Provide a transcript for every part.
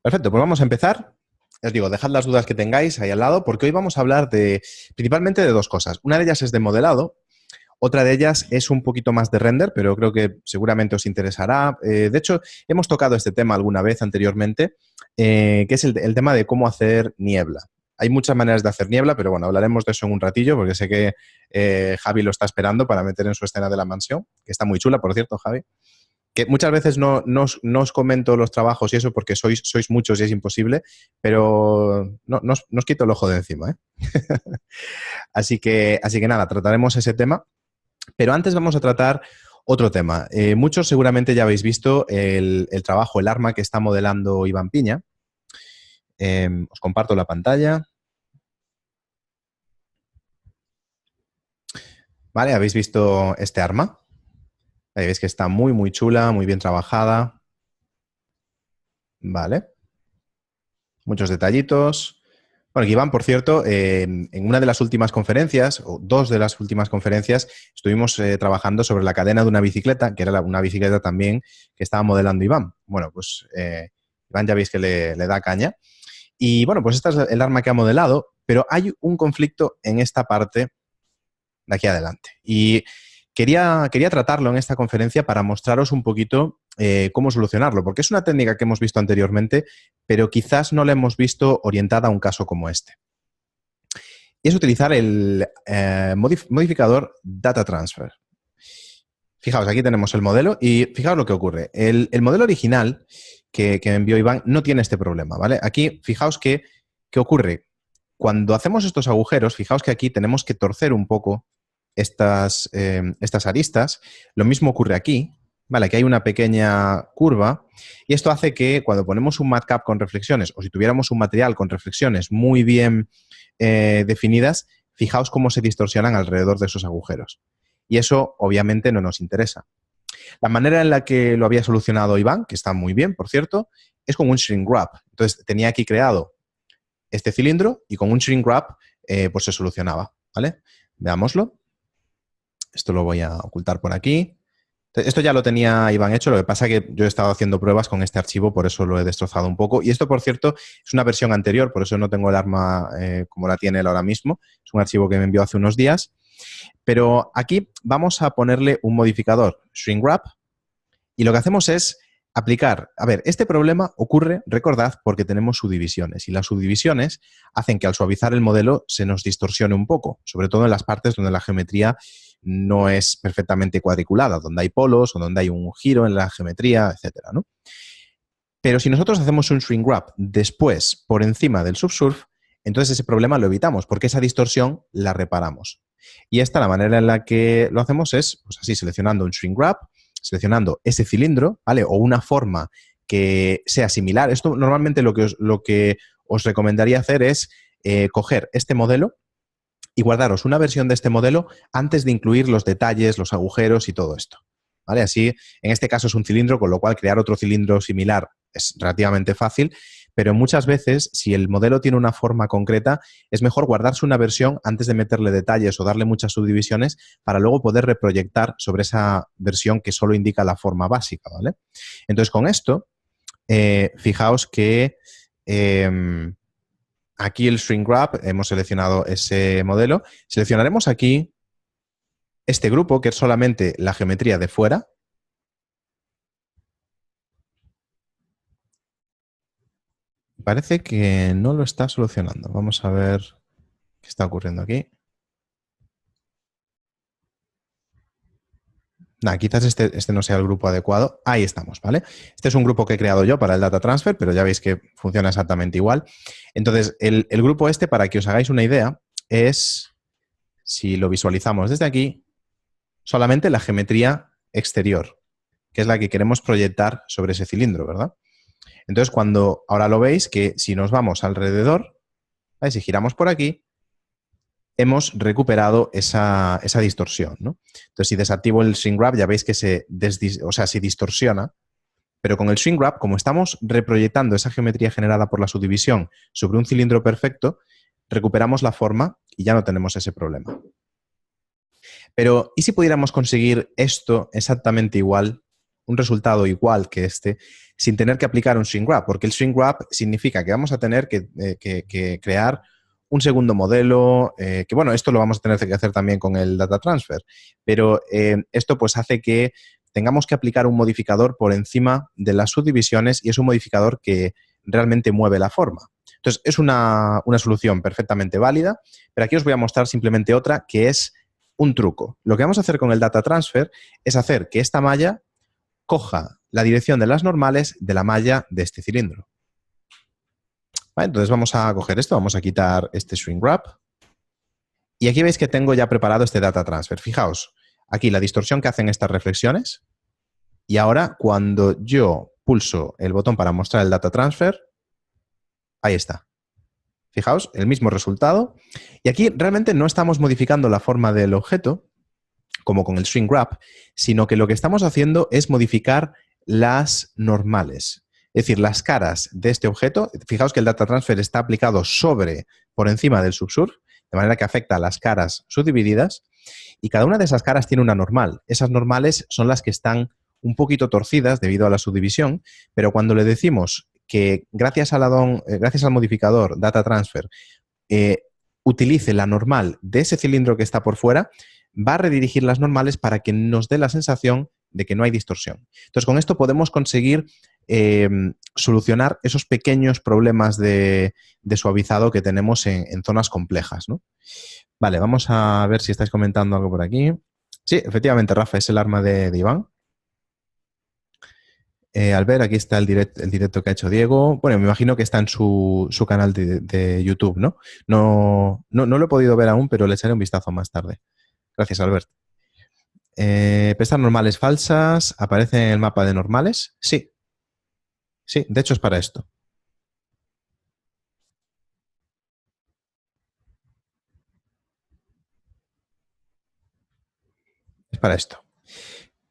Perfecto, pues vamos a empezar. Os digo, dejad las dudas que tengáis ahí al lado, porque hoy vamos a hablar principalmente de dos cosas. Una de ellas es de modelado, otra de ellas es un poquito más de render, pero creo que seguramente os interesará. De hecho, hemos tocado este tema alguna vez anteriormente, que es el tema de cómo hacer niebla. Hay muchas maneras de hacer niebla, pero bueno, hablaremos de eso en un ratillo, porque sé que Javi lo está esperando para meter en su escena de la mansión, que está muy chula, por cierto, Javi. Que muchas veces no os comento los trabajos y eso porque sois muchos y es imposible, pero no os quito el ojo de encima, ¿eh? Así que nada, trataremos ese tema, pero antes vamos a tratar otro tema. Muchos seguramente ya habéis visto el trabajo, el arma que está modelando Iván Piña. Os comparto la pantalla. Vale, ¿habéis visto este arma? Ahí veis que está muy, muy chula, muy bien trabajada. Vale. Muchos detallitos. Bueno, Iván, por cierto, en una de las últimas conferencias, o dos de las últimas conferencias, estuvimos trabajando sobre la cadena de una bicicleta, que era una bicicleta también que estaba modelando Iván. Bueno, pues Iván ya veis que le da caña. Y bueno, pues esta es el arma que ha modelado, pero hay un conflicto en esta parte de aquí adelante. Y quería tratarlo en esta conferencia para mostraros un poquito cómo solucionarlo, porque es una técnica que hemos visto anteriormente, pero quizás no la hemos visto orientada a un caso como este. Y es utilizar el modificador Data Transfer. Fijaos, aquí tenemos el modelo y fijaos lo que ocurre. El modelo original que me envió Iván no tiene este problema, ¿vale? Aquí, fijaos ¿qué ocurre? Cuando hacemos estos agujeros, fijaos que aquí tenemos que torcer un poco estas aristas. Lo mismo ocurre aquí, ¿vale? Aquí hay una pequeña curva y esto hace que cuando ponemos un matcap con reflexiones o si tuviéramos un material con reflexiones muy bien definidas, fijaos cómo se distorsionan alrededor de esos agujeros. Y eso obviamente no nos interesa. La manera en la que lo había solucionado Iván, que está muy bien, por cierto, es con un shrink wrap. Entonces tenía aquí creado este cilindro y con un shrink wrap pues se solucionaba, ¿vale? Veámoslo. Esto lo voy a ocultar por aquí. Esto ya lo tenía Iván hecho, lo que pasa es que yo he estado haciendo pruebas con este archivo, por eso lo he destrozado un poco. Y esto, por cierto, es una versión anterior, por eso no tengo el arma como la tiene él ahora mismo. Es un archivo que me envió hace unos días. Pero aquí vamos a ponerle un modificador, shrink wrap, y lo que hacemos es aplicar. A ver, este problema ocurre, recordad, porque tenemos subdivisiones y las subdivisiones hacen que al suavizar el modelo se nos distorsione un poco, sobre todo en las partes donde la geometría no es perfectamente cuadriculada, donde hay polos o donde hay un giro en la geometría, etcétera, ¿no? Pero si nosotros hacemos un shrink wrap después por encima del subsurf, entonces ese problema lo evitamos porque esa distorsión la reparamos. Y esta, la manera en la que lo hacemos es, pues así, seleccionando un shrink wrap, seleccionando ese cilindro, ¿vale? O una forma que sea similar. Esto normalmente lo que os recomendaría hacer es coger este modelo y guardaros una versión de este modelo antes de incluir los detalles, los agujeros y todo esto, ¿vale? Así, en este caso es un cilindro, con lo cual crear otro cilindro similar es relativamente fácil, pero muchas veces, si el modelo tiene una forma concreta, es mejor guardarse una versión antes de meterle detalles o darle muchas subdivisiones para luego poder reproyectar sobre esa versión que solo indica la forma básica, ¿vale? Entonces, con esto, fijaos que aquí el shrink wrap, hemos seleccionado ese modelo. Seleccionaremos aquí este grupo, que es solamente la geometría de fuera. Parece que no lo está solucionando. Vamos a ver qué está ocurriendo aquí. Nah, quizás este no sea el grupo adecuado. Ahí estamos, ¿vale? Este es un grupo que he creado yo para el data transfer, pero ya veis que funciona exactamente igual. Entonces, el grupo este, para que os hagáis una idea, es, si lo visualizamos desde aquí, solamente la geometría exterior, que es la que queremos proyectar sobre ese cilindro, ¿verdad? Entonces, ahora lo veis que si nos vamos alrededor, ¿vale? Si giramos por aquí, hemos recuperado esa distorsión, ¿no? Entonces, si desactivo el shrink wrap, ya veis que se distorsiona, pero con el shrink wrap, como estamos reproyectando esa geometría generada por la subdivisión sobre un cilindro perfecto, recuperamos la forma y ya no tenemos ese problema. Pero, ¿y si pudiéramos conseguir esto exactamente igual un resultado igual que este sin tener que aplicar un shrink wrap, porque el shrink wrap significa que vamos a tener que crear un segundo modelo, que bueno, esto lo vamos a tener que hacer también con el data transfer, pero esto pues hace que tengamos que aplicar un modificador por encima de las subdivisiones y es un modificador que realmente mueve la forma. Entonces, es una solución perfectamente válida, pero aquí os voy a mostrar simplemente otra que es un truco. Lo que vamos a hacer con el data transfer es hacer que esta malla coja la dirección de las normales de la malla de este cilindro. ¿Vale? Entonces vamos a coger esto, vamos a quitar este shrink wrap y aquí veis que tengo ya preparado este data transfer. Fijaos, aquí la distorsión que hacen estas reflexiones y ahora cuando yo pulso el botón para mostrar el data transfer, ahí está. Fijaos, el mismo resultado. Y aquí realmente no estamos modificando la forma del objeto, como con el shrink wrap, sino que lo que estamos haciendo es modificar las normales. Es decir, las caras de este objeto, fijaos que el data transfer está aplicado por encima del subsurf, de manera que afecta a las caras subdivididas, y cada una de esas caras tiene una normal. Esas normales son las que están un poquito torcidas debido a la subdivisión, pero cuando le decimos que gracias al modificador data transfer utilice la normal de ese cilindro que está por fuera, va a redirigir las normales para que nos dé la sensación de que no hay distorsión. Entonces, con esto podemos conseguir solucionar esos pequeños problemas de suavizado que tenemos en zonas complejas, ¿no? Vale, vamos a ver si estáis comentando algo por aquí. Sí, efectivamente, Rafa, es el arma de Iván. Al ver, aquí está el directo que ha hecho Diego. Bueno, me imagino que está en su canal de YouTube, ¿no? No lo he podido ver aún, pero le echaré un vistazo más tarde. Gracias, Albert. ¿Pesas normales falsas aparecen en el mapa de normales? Sí. Sí, de hecho es para esto. Es para esto.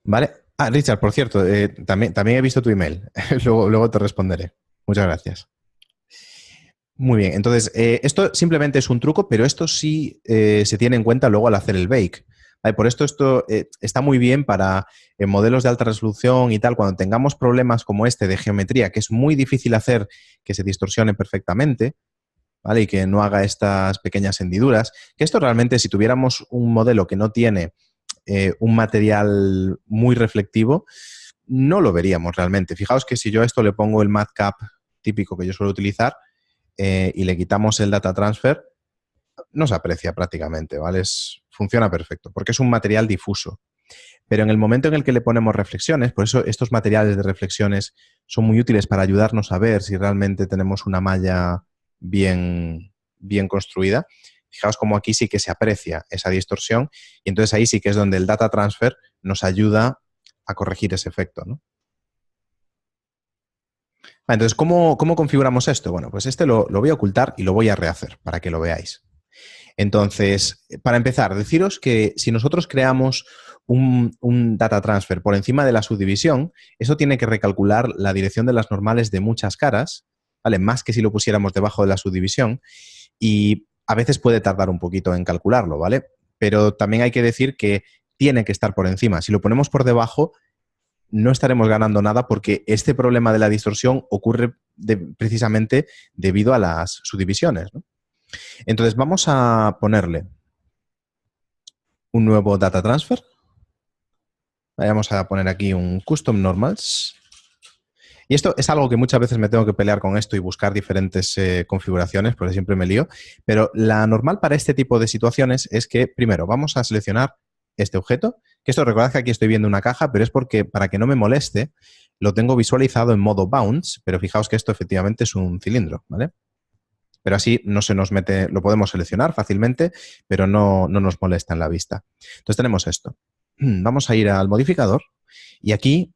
¿Vale? Ah, Richard, por cierto, también he visto tu email. luego te responderé. Muchas gracias. Muy bien, entonces esto simplemente es un truco, pero esto sí se tiene en cuenta luego al hacer el bake. ¿Vale? Por esto está muy bien para modelos de alta resolución y tal, cuando tengamos problemas como este de geometría, que es muy difícil hacer que se distorsione perfectamente, ¿vale? Y que no haga estas pequeñas hendiduras, que esto realmente si tuviéramos un modelo que no tiene un material muy reflectivo, no lo veríamos realmente. Fijaos que si yo a esto le pongo el matcap típico que yo suelo utilizar, y le quitamos el data transfer, no se aprecia prácticamente, ¿vale? Funciona perfecto, porque es un material difuso. Pero en el momento en el que le ponemos reflexiones, por eso estos materiales de reflexiones son muy útiles para ayudarnos a ver si realmente tenemos una malla bien construida. Fijaos cómo aquí sí que se aprecia esa distorsión y entonces ahí sí que es donde el data transfer nos ayuda a corregir ese efecto, ¿no? Entonces, ¿cómo configuramos esto? Bueno, pues lo voy a ocultar y lo voy a rehacer para que lo veáis. Entonces, para empezar, deciros que si nosotros creamos un data transfer por encima de la subdivisión, eso tiene que recalcular la dirección de las normales de muchas caras, ¿vale? Más que si lo pusiéramos debajo de la subdivisión y a veces puede tardar un poquito en calcularlo, ¿vale? Pero también hay que decir que tiene que estar por encima. Si lo ponemos por debajo, no estaremos ganando nada porque este problema de la distorsión ocurre precisamente debido a las subdivisiones, ¿no? Entonces vamos a ponerle un nuevo data transfer. Vamos a poner aquí un custom normals. Y esto es algo que muchas veces me tengo que pelear con esto y buscar diferentes configuraciones, porque siempre me lío. Pero la normal para este tipo de situaciones es que, primero, vamos a seleccionar este objeto, que esto recordad que aquí estoy viendo una caja, pero es porque para que no me moleste, lo tengo visualizado en modo bounce, pero fijaos que esto efectivamente es un cilindro, ¿vale? Pero así no se nos mete, lo podemos seleccionar fácilmente, pero no nos molesta en la vista. Entonces tenemos esto. Vamos a ir al modificador y aquí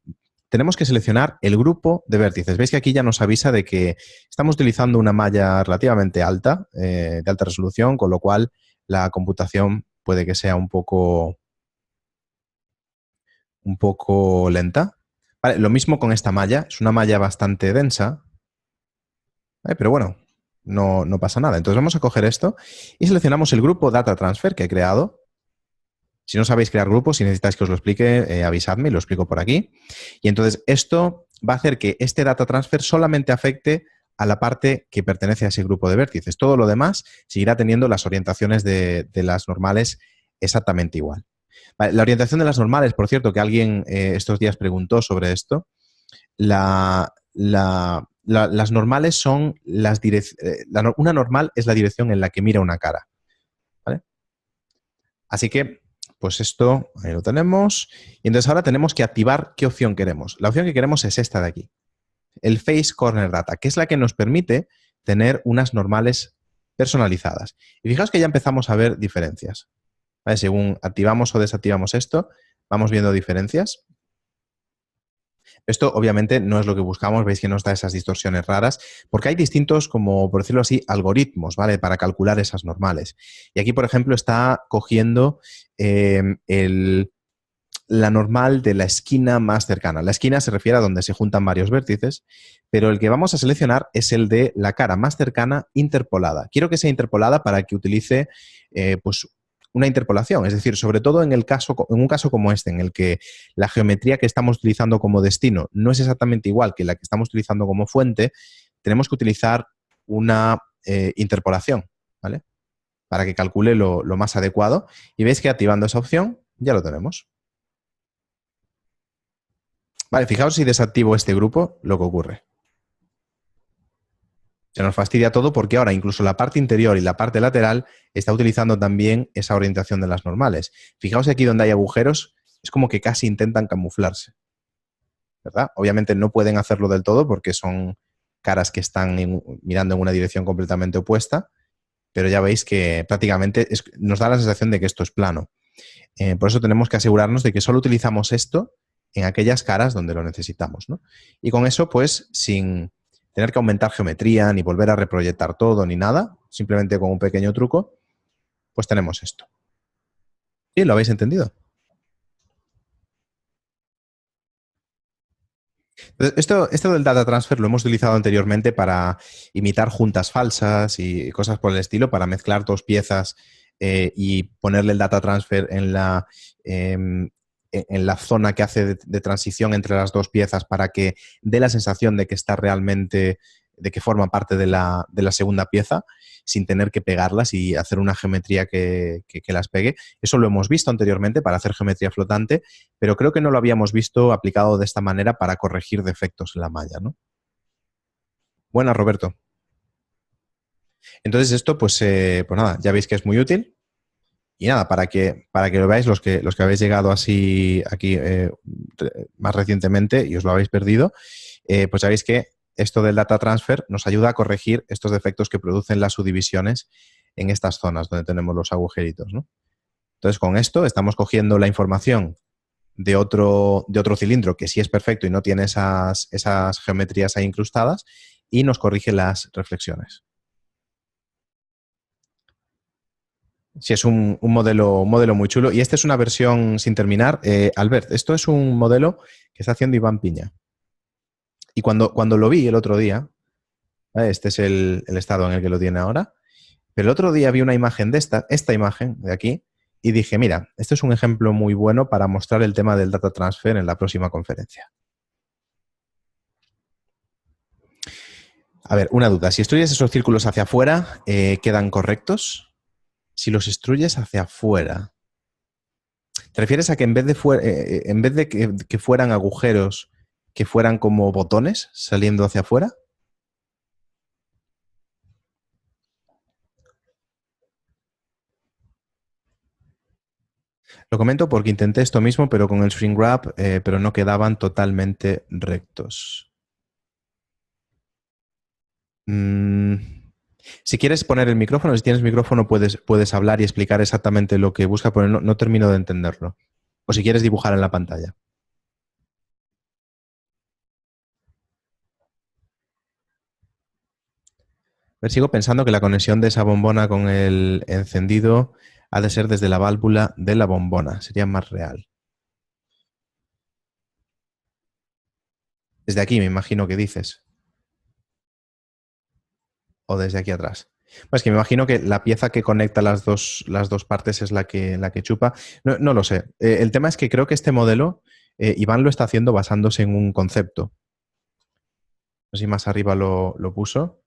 tenemos que seleccionar el grupo de vértices. Veis que aquí ya nos avisa de que estamos utilizando una malla relativamente alta, de alta resolución, con lo cual la computación puede que sea un poco lenta. Vale, lo mismo con esta malla. Es una malla bastante densa, pero bueno, no pasa nada. Entonces vamos a coger esto y seleccionamos el grupo Data Transfer que he creado. Si no sabéis crear grupos, si necesitáis que os lo explique, avisadme y lo explico por aquí. Y entonces esto va a hacer que este data transfer solamente afecte a la parte que pertenece a ese grupo de vértices. Todo lo demás seguirá teniendo las orientaciones de las normales exactamente igual. Vale, la orientación de las normales, por cierto, que alguien estos días preguntó sobre esto, las normales son una normal es la dirección en la que mira una cara. ¿Vale? Así que, pues esto, ahí lo tenemos. Y entonces ahora tenemos que activar qué opción queremos. La opción que queremos es esta de aquí, el Face Corner Data, que es la que nos permite tener unas normales personalizadas. Y fijaos que ya empezamos a ver diferencias. ¿Vale? Según activamos o desactivamos esto, vamos viendo diferencias. Esto obviamente no es lo que buscamos, veis que nos da esas distorsiones raras, porque hay distintos, como por decirlo así, algoritmos, ¿vale? Para calcular esas normales. Y aquí, por ejemplo, está cogiendo la normal de la esquina más cercana. La esquina se refiere a donde se juntan varios vértices, pero el que vamos a seleccionar es el de la cara más cercana interpolada. Quiero que sea interpolada para que utilice pues una interpolación, es decir, sobre todo en un caso como este, en el que la geometría que estamos utilizando como destino no es exactamente igual que la que estamos utilizando como fuente, tenemos que utilizar una interpolación, ¿vale? Para que calcule lo más adecuado. Y veis que activando esa opción ya lo tenemos. Vale, fijaos si desactivo este grupo, lo que ocurre. Se nos fastidia todo porque ahora incluso la parte interior y la parte lateral está utilizando también esa orientación de las normales. Fijaos aquí donde hay agujeros, es como que casi intentan camuflarse, ¿verdad? Obviamente no pueden hacerlo del todo porque son caras que están mirando en una dirección completamente opuesta, pero ya veis que prácticamente nos da la sensación de que esto es plano. Por eso tenemos que asegurarnos de que solo utilizamos esto en aquellas caras donde lo necesitamos, ¿no? Y con eso, pues, sin tener que aumentar geometría, ni volver a reproyectar todo, ni nada, simplemente con un pequeño truco, pues tenemos esto. ¿Sí? ¿Lo habéis entendido? Entonces, esto del data transfer lo hemos utilizado anteriormente para imitar juntas falsas y cosas por el estilo, para mezclar dos piezas y ponerle el data transfer en la zona que hace de transición entre las dos piezas para que dé la sensación de que está realmente, de que forma parte de la segunda pieza, sin tener que pegarlas y hacer una geometría que las pegue. Eso lo hemos visto anteriormente para hacer geometría flotante, pero creo que no lo habíamos visto aplicado de esta manera para corregir defectos en la malla, ¿no? Buenas, Roberto. Entonces esto, pues nada, ya veis que es muy útil. Y nada, para que lo veáis, los que habéis llegado así aquí más recientemente y os lo habéis perdido, pues sabéis que esto del data transfer nos ayuda a corregir estos defectos que producen las subdivisiones en estas zonas donde tenemos los agujeritos, ¿no? Entonces, con esto estamos cogiendo la información de otro cilindro que sí es perfecto y no tiene esas geometrías ahí incrustadas y nos corrige las reflexiones. Sí, es un modelo muy chulo. Y esta es una versión sin terminar. Albert, esto es un modelo que está haciendo Iván Piña. Y cuando lo vi el otro día, este es el estado en el que lo tiene ahora, pero el otro día vi una imagen de esta imagen de aquí, y dije, mira, este es un ejemplo muy bueno para mostrar el tema del data transfer en la próxima conferencia. A ver, una duda. Si extruyes esos círculos hacia afuera, ¿quedan correctos? Si los extruyes hacia afuera, ¿te refieres a que en vez de que fueran agujeros, que fueran como botones saliendo hacia afuera? Lo comento porque intenté esto mismo, pero con el shrink wrap, pero no quedaban totalmente rectos. Mm, Si quieres poner el micrófono, si tienes micrófono, puedes hablar y explicar exactamente lo que busca, pero no termino de entenderlo. O si quieres dibujar en la pantalla. A ver, sigo pensando que la conexión de esa bombona con el encendido ha de ser desde la válvula de la bombona. Sería más real. Desde aquí, me imagino que dices. O desde aquí atrás. Pues que me imagino que la pieza que conecta las dos partes es la que chupa. No, no lo sé. El tema es que creo que este modelo, Iván lo está haciendo basándose en un concepto. No sé si más arriba lo puso.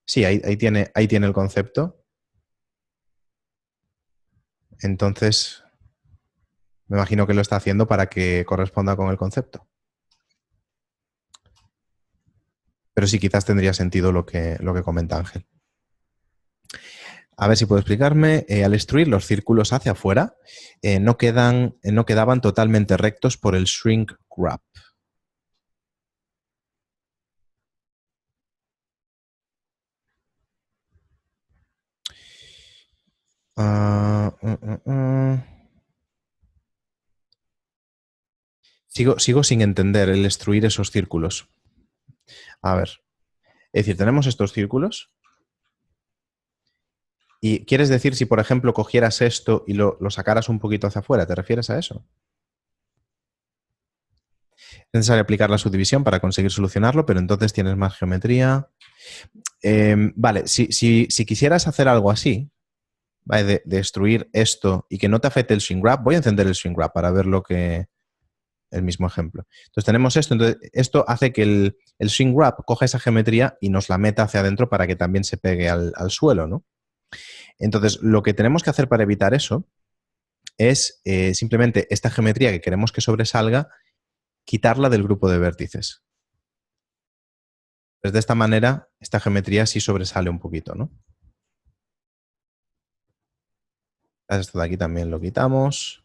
Sí, ahí tiene el concepto. Entonces, me imagino que lo está haciendo para que corresponda con el concepto. Pero sí, quizás tendría sentido lo que comenta Ángel. A ver si puedo explicarme. Al extruir los círculos hacia afuera, no quedaban totalmente rectos por el shrink wrap. Ah, Sigo sin entender el extruir esos círculos. A ver, es decir, tenemos estos círculos y ¿quieres decir si, por ejemplo, cogieras esto y lo sacaras un poquito hacia afuera? ¿Te refieres a eso? Es necesario aplicar la subdivisión para conseguir solucionarlo, pero entonces tienes más geometría. Vale, si quisieras hacer algo así, ¿vale? De destruir esto y que no te afecte el shrink wrap, voy a encender el shrink wrap para ver el mismo ejemplo. Entonces tenemos esto, entonces esto hace que el shrink wrap coja esa geometría y nos la meta hacia adentro para que también se pegue al suelo, ¿no? Entonces, lo que tenemos que hacer para evitar eso es simplemente esta geometría que queremos que sobresalga, quitarla del grupo de vértices. Pues de esta manera, esta geometría sí sobresale un poquito, ¿no? Esto de aquí también lo quitamos.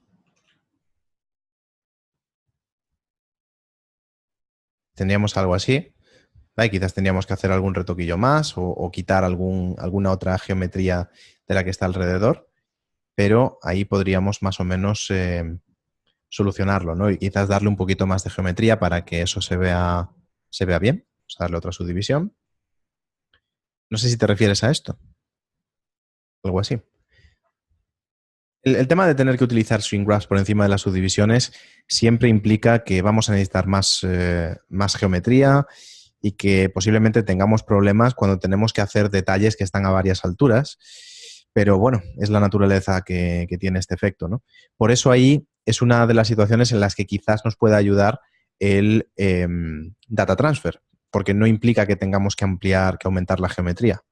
Tendríamos algo así. ¿Vale? Quizás tendríamos que hacer algún retoquillo más o quitar alguna otra geometría de la que está alrededor, pero ahí podríamos más o menos solucionarlo, ¿no? Y quizás darle un poquito más de geometría para que eso se vea bien. Vamos a darle otra subdivisión. No sé si te refieres a esto. Algo así. El tema de tener que utilizar swing graphs por encima de las subdivisiones siempre implica que vamos a necesitar más geometría y que posiblemente tengamos problemas cuando tenemos que hacer detalles que están a varias alturas. Pero bueno, es la naturaleza que tiene este efecto, ¿no? Por eso ahí es una de las situaciones en las que quizás nos pueda ayudar el data transfer, porque no implica que tengamos que ampliar, que aumentar la geometría.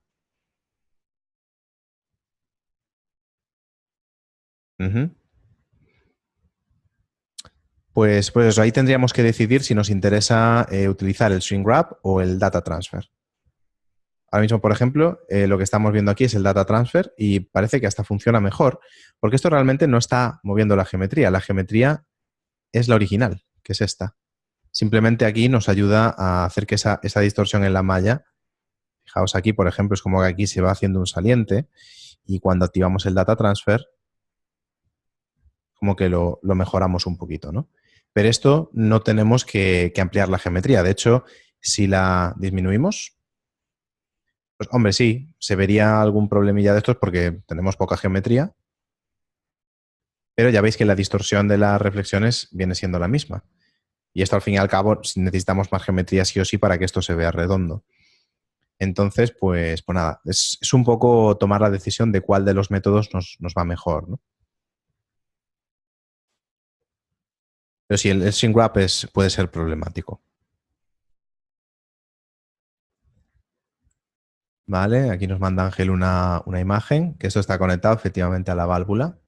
Ujú. Pues eso, ahí tendríamos que decidir si nos interesa utilizar el shrink wrap o el data transfer. Ahora mismo, por ejemplo, lo que estamos viendo aquí es el data transfer y parece que hasta funciona mejor, porque esto realmente no está moviendo la geometría. La geometría es la original, que es esta. Simplemente aquí nos ayuda a hacer que esa distorsión en la malla, fijaos aquí, por ejemplo, es como que aquí se va haciendo un saliente y cuando activamos el data transfer, como que lo mejoramos un poquito, ¿no? Pero esto no tenemos que ampliar la geometría. De hecho, si la disminuimos, pues hombre, sí, se vería algún problemilla de estos porque tenemos poca geometría, pero ya veis que la distorsión de las reflexiones viene siendo la misma. Y esto al fin y al cabo necesitamos más geometría sí o sí para que esto se vea redondo. Entonces, pues nada, es un poco tomar la decisión de cuál de los métodos nos va mejor, ¿no? Pero sí, el shrink wrap puede ser problemático. Vale, aquí nos manda Ángel una imagen, que esto está conectado efectivamente a la válvula.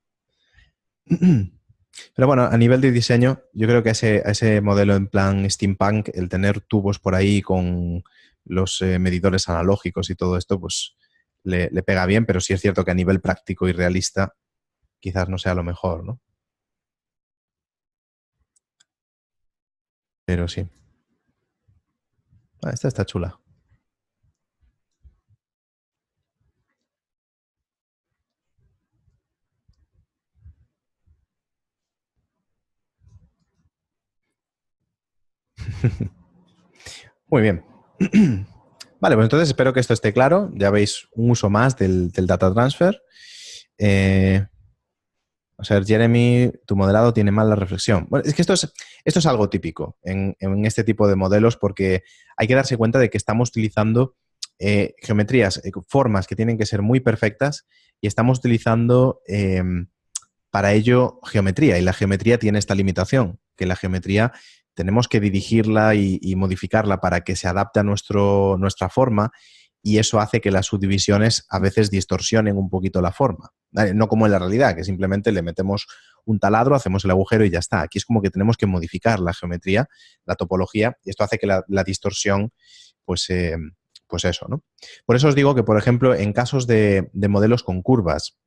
Pero bueno, a nivel de diseño, yo creo que a ese modelo en plan steampunk, el tener tubos por ahí con los medidores analógicos y todo esto, pues le pega bien, pero sí es cierto que a nivel práctico y realista quizás no sea lo mejor, ¿no? Pero sí. Esta está chula. Muy bien. Vale, pues entonces espero que esto esté claro. Ya veis un uso más del data transfer. O sea, Jeremy, tu modelado tiene mal la reflexión. Bueno, es que esto es algo típico en este tipo de modelos porque hay que darse cuenta de que estamos utilizando geometrías, formas que tienen que ser muy perfectas y estamos utilizando para ello geometría. Y la geometría tiene esta limitación, que la geometría tenemos que dirigirla y modificarla para que se adapte a nuestra forma y eso hace que las subdivisiones a veces distorsionen un poquito la forma. No como en la realidad, que simplemente le metemos un taladro, hacemos el agujero y ya está. Aquí es como que tenemos que modificar la geometría, la topología, y esto hace que la distorsión, pues, pues eso, ¿no? Por eso os digo que, por ejemplo, en casos de modelos con curvas,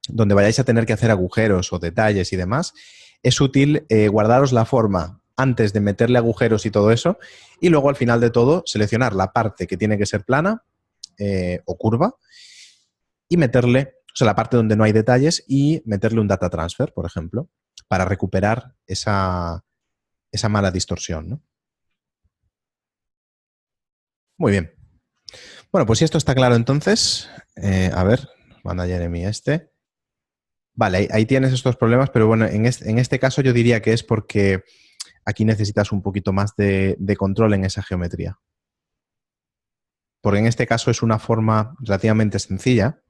donde vayáis a tener que hacer agujeros o detalles y demás, es útil guardaros la forma antes de meterle agujeros y todo eso, y luego al final de todo seleccionar la parte que tiene que ser plana o curva y meterle, o sea, la parte donde no hay detalles y meterle un data transfer, por ejemplo, para recuperar esa mala distorsión, ¿no? Muy bien. Bueno, pues si esto está claro entonces, a ver, manda Jeremy este. Vale, ahí tienes estos problemas, pero bueno, en este caso yo diría que es porque aquí necesitas un poquito más de control en esa geometría. Porque en este caso es una forma relativamente sencilla,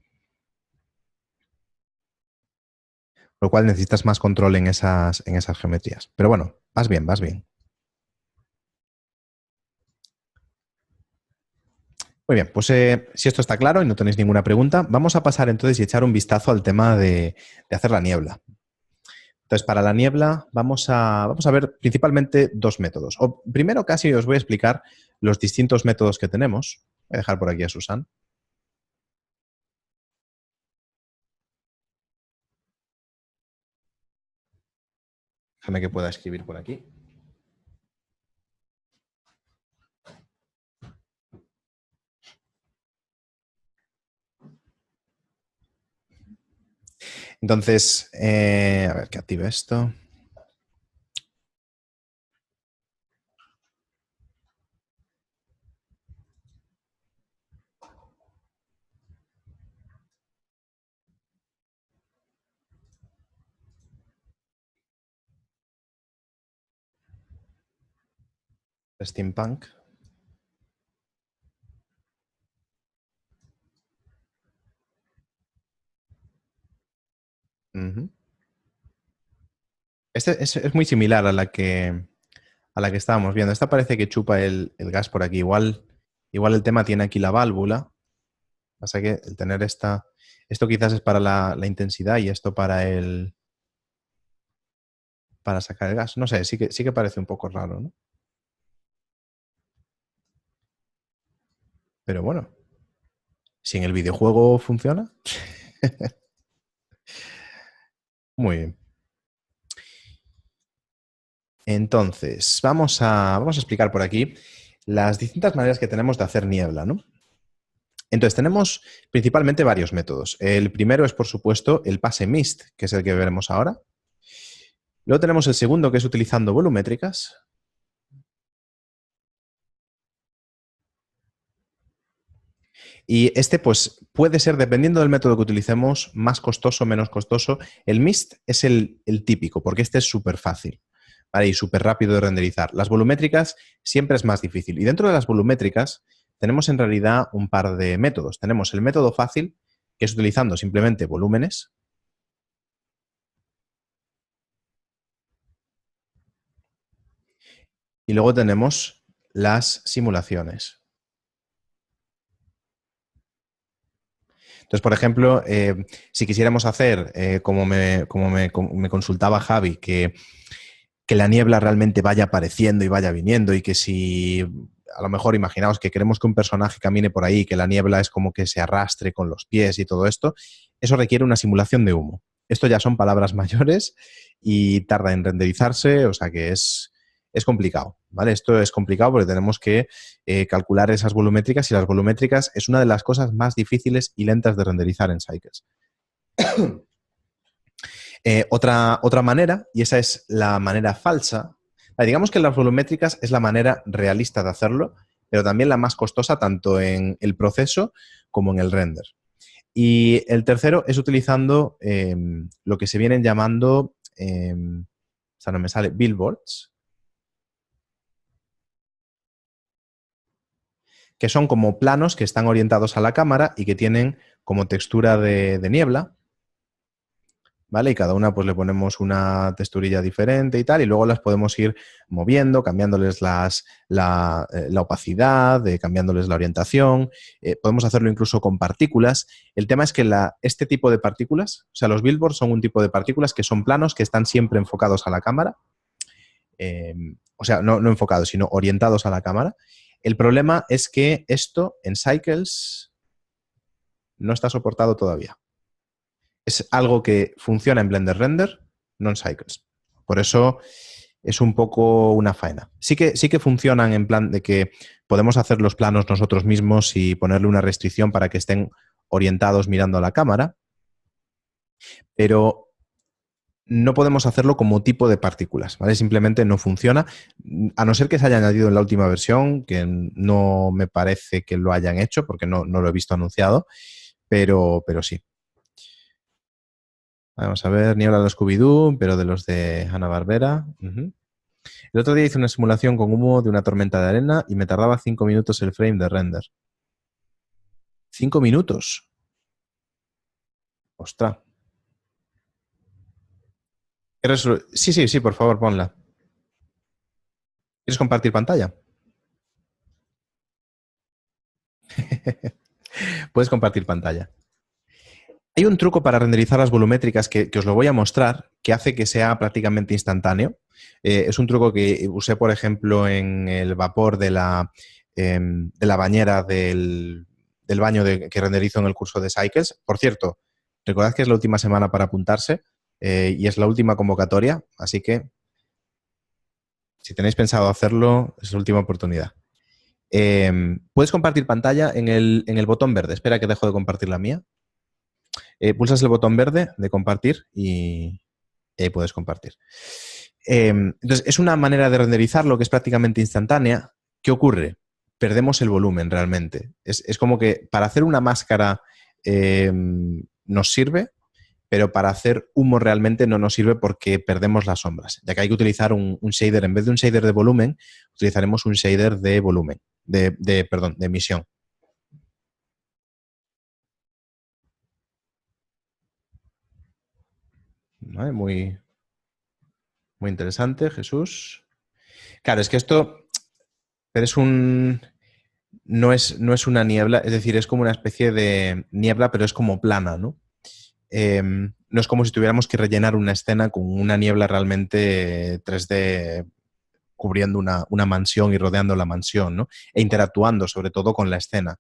por lo cual necesitas más control en esas geometrías. Pero bueno, vas bien, vas bien. Muy bien, pues si esto está claro y no tenéis ninguna pregunta, vamos a pasar entonces y echar un vistazo al tema de hacer la niebla. Entonces, para la niebla vamos a ver principalmente dos métodos. O, primero casi os voy a explicar los distintos métodos que tenemos. Voy a dejar por aquí a Susan. Déjame que pueda escribir por aquí. Entonces, a ver, que active esto. Steampunk. Uh-huh. Este es muy similar a la que estábamos viendo. Esta parece que chupa el gas por aquí. Igual el tema tiene aquí la válvula. Pasa que el tener esto quizás es para la intensidad y esto para sacar el gas. No sé, sí que parece un poco raro, ¿no? Pero bueno, si en el videojuego funciona. Muy bien. Entonces, vamos a explicar por aquí las distintas maneras que tenemos de hacer niebla, ¿no? Entonces, tenemos principalmente varios métodos. El primero es, por supuesto, el pase mist, que es el que veremos ahora. Luego tenemos el segundo, que es utilizando volumétricas. Y este, pues, puede ser, dependiendo del método que utilicemos, más costoso o menos costoso. El mist es el típico, porque este es súper fácil, ¿vale? Y súper rápido de renderizar. Las volumétricas siempre es más difícil. Y dentro de las volumétricas tenemos en realidad un par de métodos. Tenemos el método fácil, que es utilizando simplemente volúmenes. Y luego tenemos las simulaciones. Entonces, por ejemplo, si quisiéramos hacer, como me consultaba Javi, que la niebla realmente vaya apareciendo y vaya viniendo y que si, a lo mejor imaginaos que queremos que un personaje camine por ahí, que la niebla es como que se arrastre con los pies y todo esto, eso requiere una simulación de humo. Esto ya son palabras mayores y tarda en renderizarse, o sea que es complicado, ¿vale? Esto es complicado porque tenemos que calcular esas volumétricas y las volumétricas es una de las cosas más difíciles y lentas de renderizar en Cycles. Otra manera, y esa es la manera falsa, digamos que las volumétricas es la manera realista de hacerlo, pero también la más costosa tanto en el proceso como en el render. Y el tercero es utilizando lo que se vienen llamando, o sea, no me sale, billboards. que son como planos que están orientados a la cámara y que tienen como textura de niebla, ¿vale? Y cada una pues le ponemos una texturilla diferente y tal, y luego las podemos ir moviendo, cambiándoles la opacidad, cambiándoles la orientación. Podemos hacerlo incluso con partículas. El tema es que este tipo de partículas, o sea, los billboards son un tipo de partículas que son planos, que están siempre enfocados a la cámara. O sea, no enfocados, sino orientados a la cámara. El problema es que esto en Cycles no está soportado todavía. Es algo que funciona en Blender Render, no en Cycles. Por eso es un poco una faena. Sí que funcionan en plan de que podemos hacer los planos nosotros mismos y ponerle una restricción para que estén orientados mirando a la cámara, pero no podemos hacerlo como tipo de partículas, ¿vale? Simplemente no funciona, a no ser que se haya añadido en la última versión, que no me parece que lo hayan hecho, porque no lo he visto anunciado, pero sí. Vamos a ver, Niebla de Scooby-Doo, pero de los de Hanna-Barbera. El otro día hice una simulación con humo de una tormenta de arena y me tardaba 5 minutos el frame de render. ¿5 minutos? Ostras. Sí, por favor, ponla. ¿Quieres compartir pantalla? Puedes compartir pantalla. Hay un truco para renderizar las volumétricas que os lo voy a mostrar, que hace que sea prácticamente instantáneo. Es un truco que usé, por ejemplo, en el vapor de la bañera del baño que renderizo en el curso de Cycles. Por cierto, recordad que es la última semana para apuntarse y es la última convocatoria, así que si tenéis pensado hacerlo, es la última oportunidad. Puedes compartir pantalla en el botón verde. Espera que dejo de compartir la mía. Pulsas el botón verde de compartir y ahí puedes compartir. Entonces, es una manera de renderizarlo que es prácticamente instantánea. ¿Qué ocurre? Perdemos el volumen realmente. Es como que para hacer una máscara nos sirve, pero para hacer humo realmente no nos sirve porque perdemos las sombras, ya que hay que utilizar un shader. En vez de un shader de volumen, utilizaremos un shader de volumen, perdón, de emisión. ¿Vale? Muy interesante, Jesús. Claro, es que esto no es una niebla, es decir, es como una especie de niebla, pero es como plana, ¿no? No es como si tuviéramos que rellenar una escena con una niebla realmente 3D cubriendo una mansión y rodeando la mansión, ¿no? E interactuando sobre todo con la escena.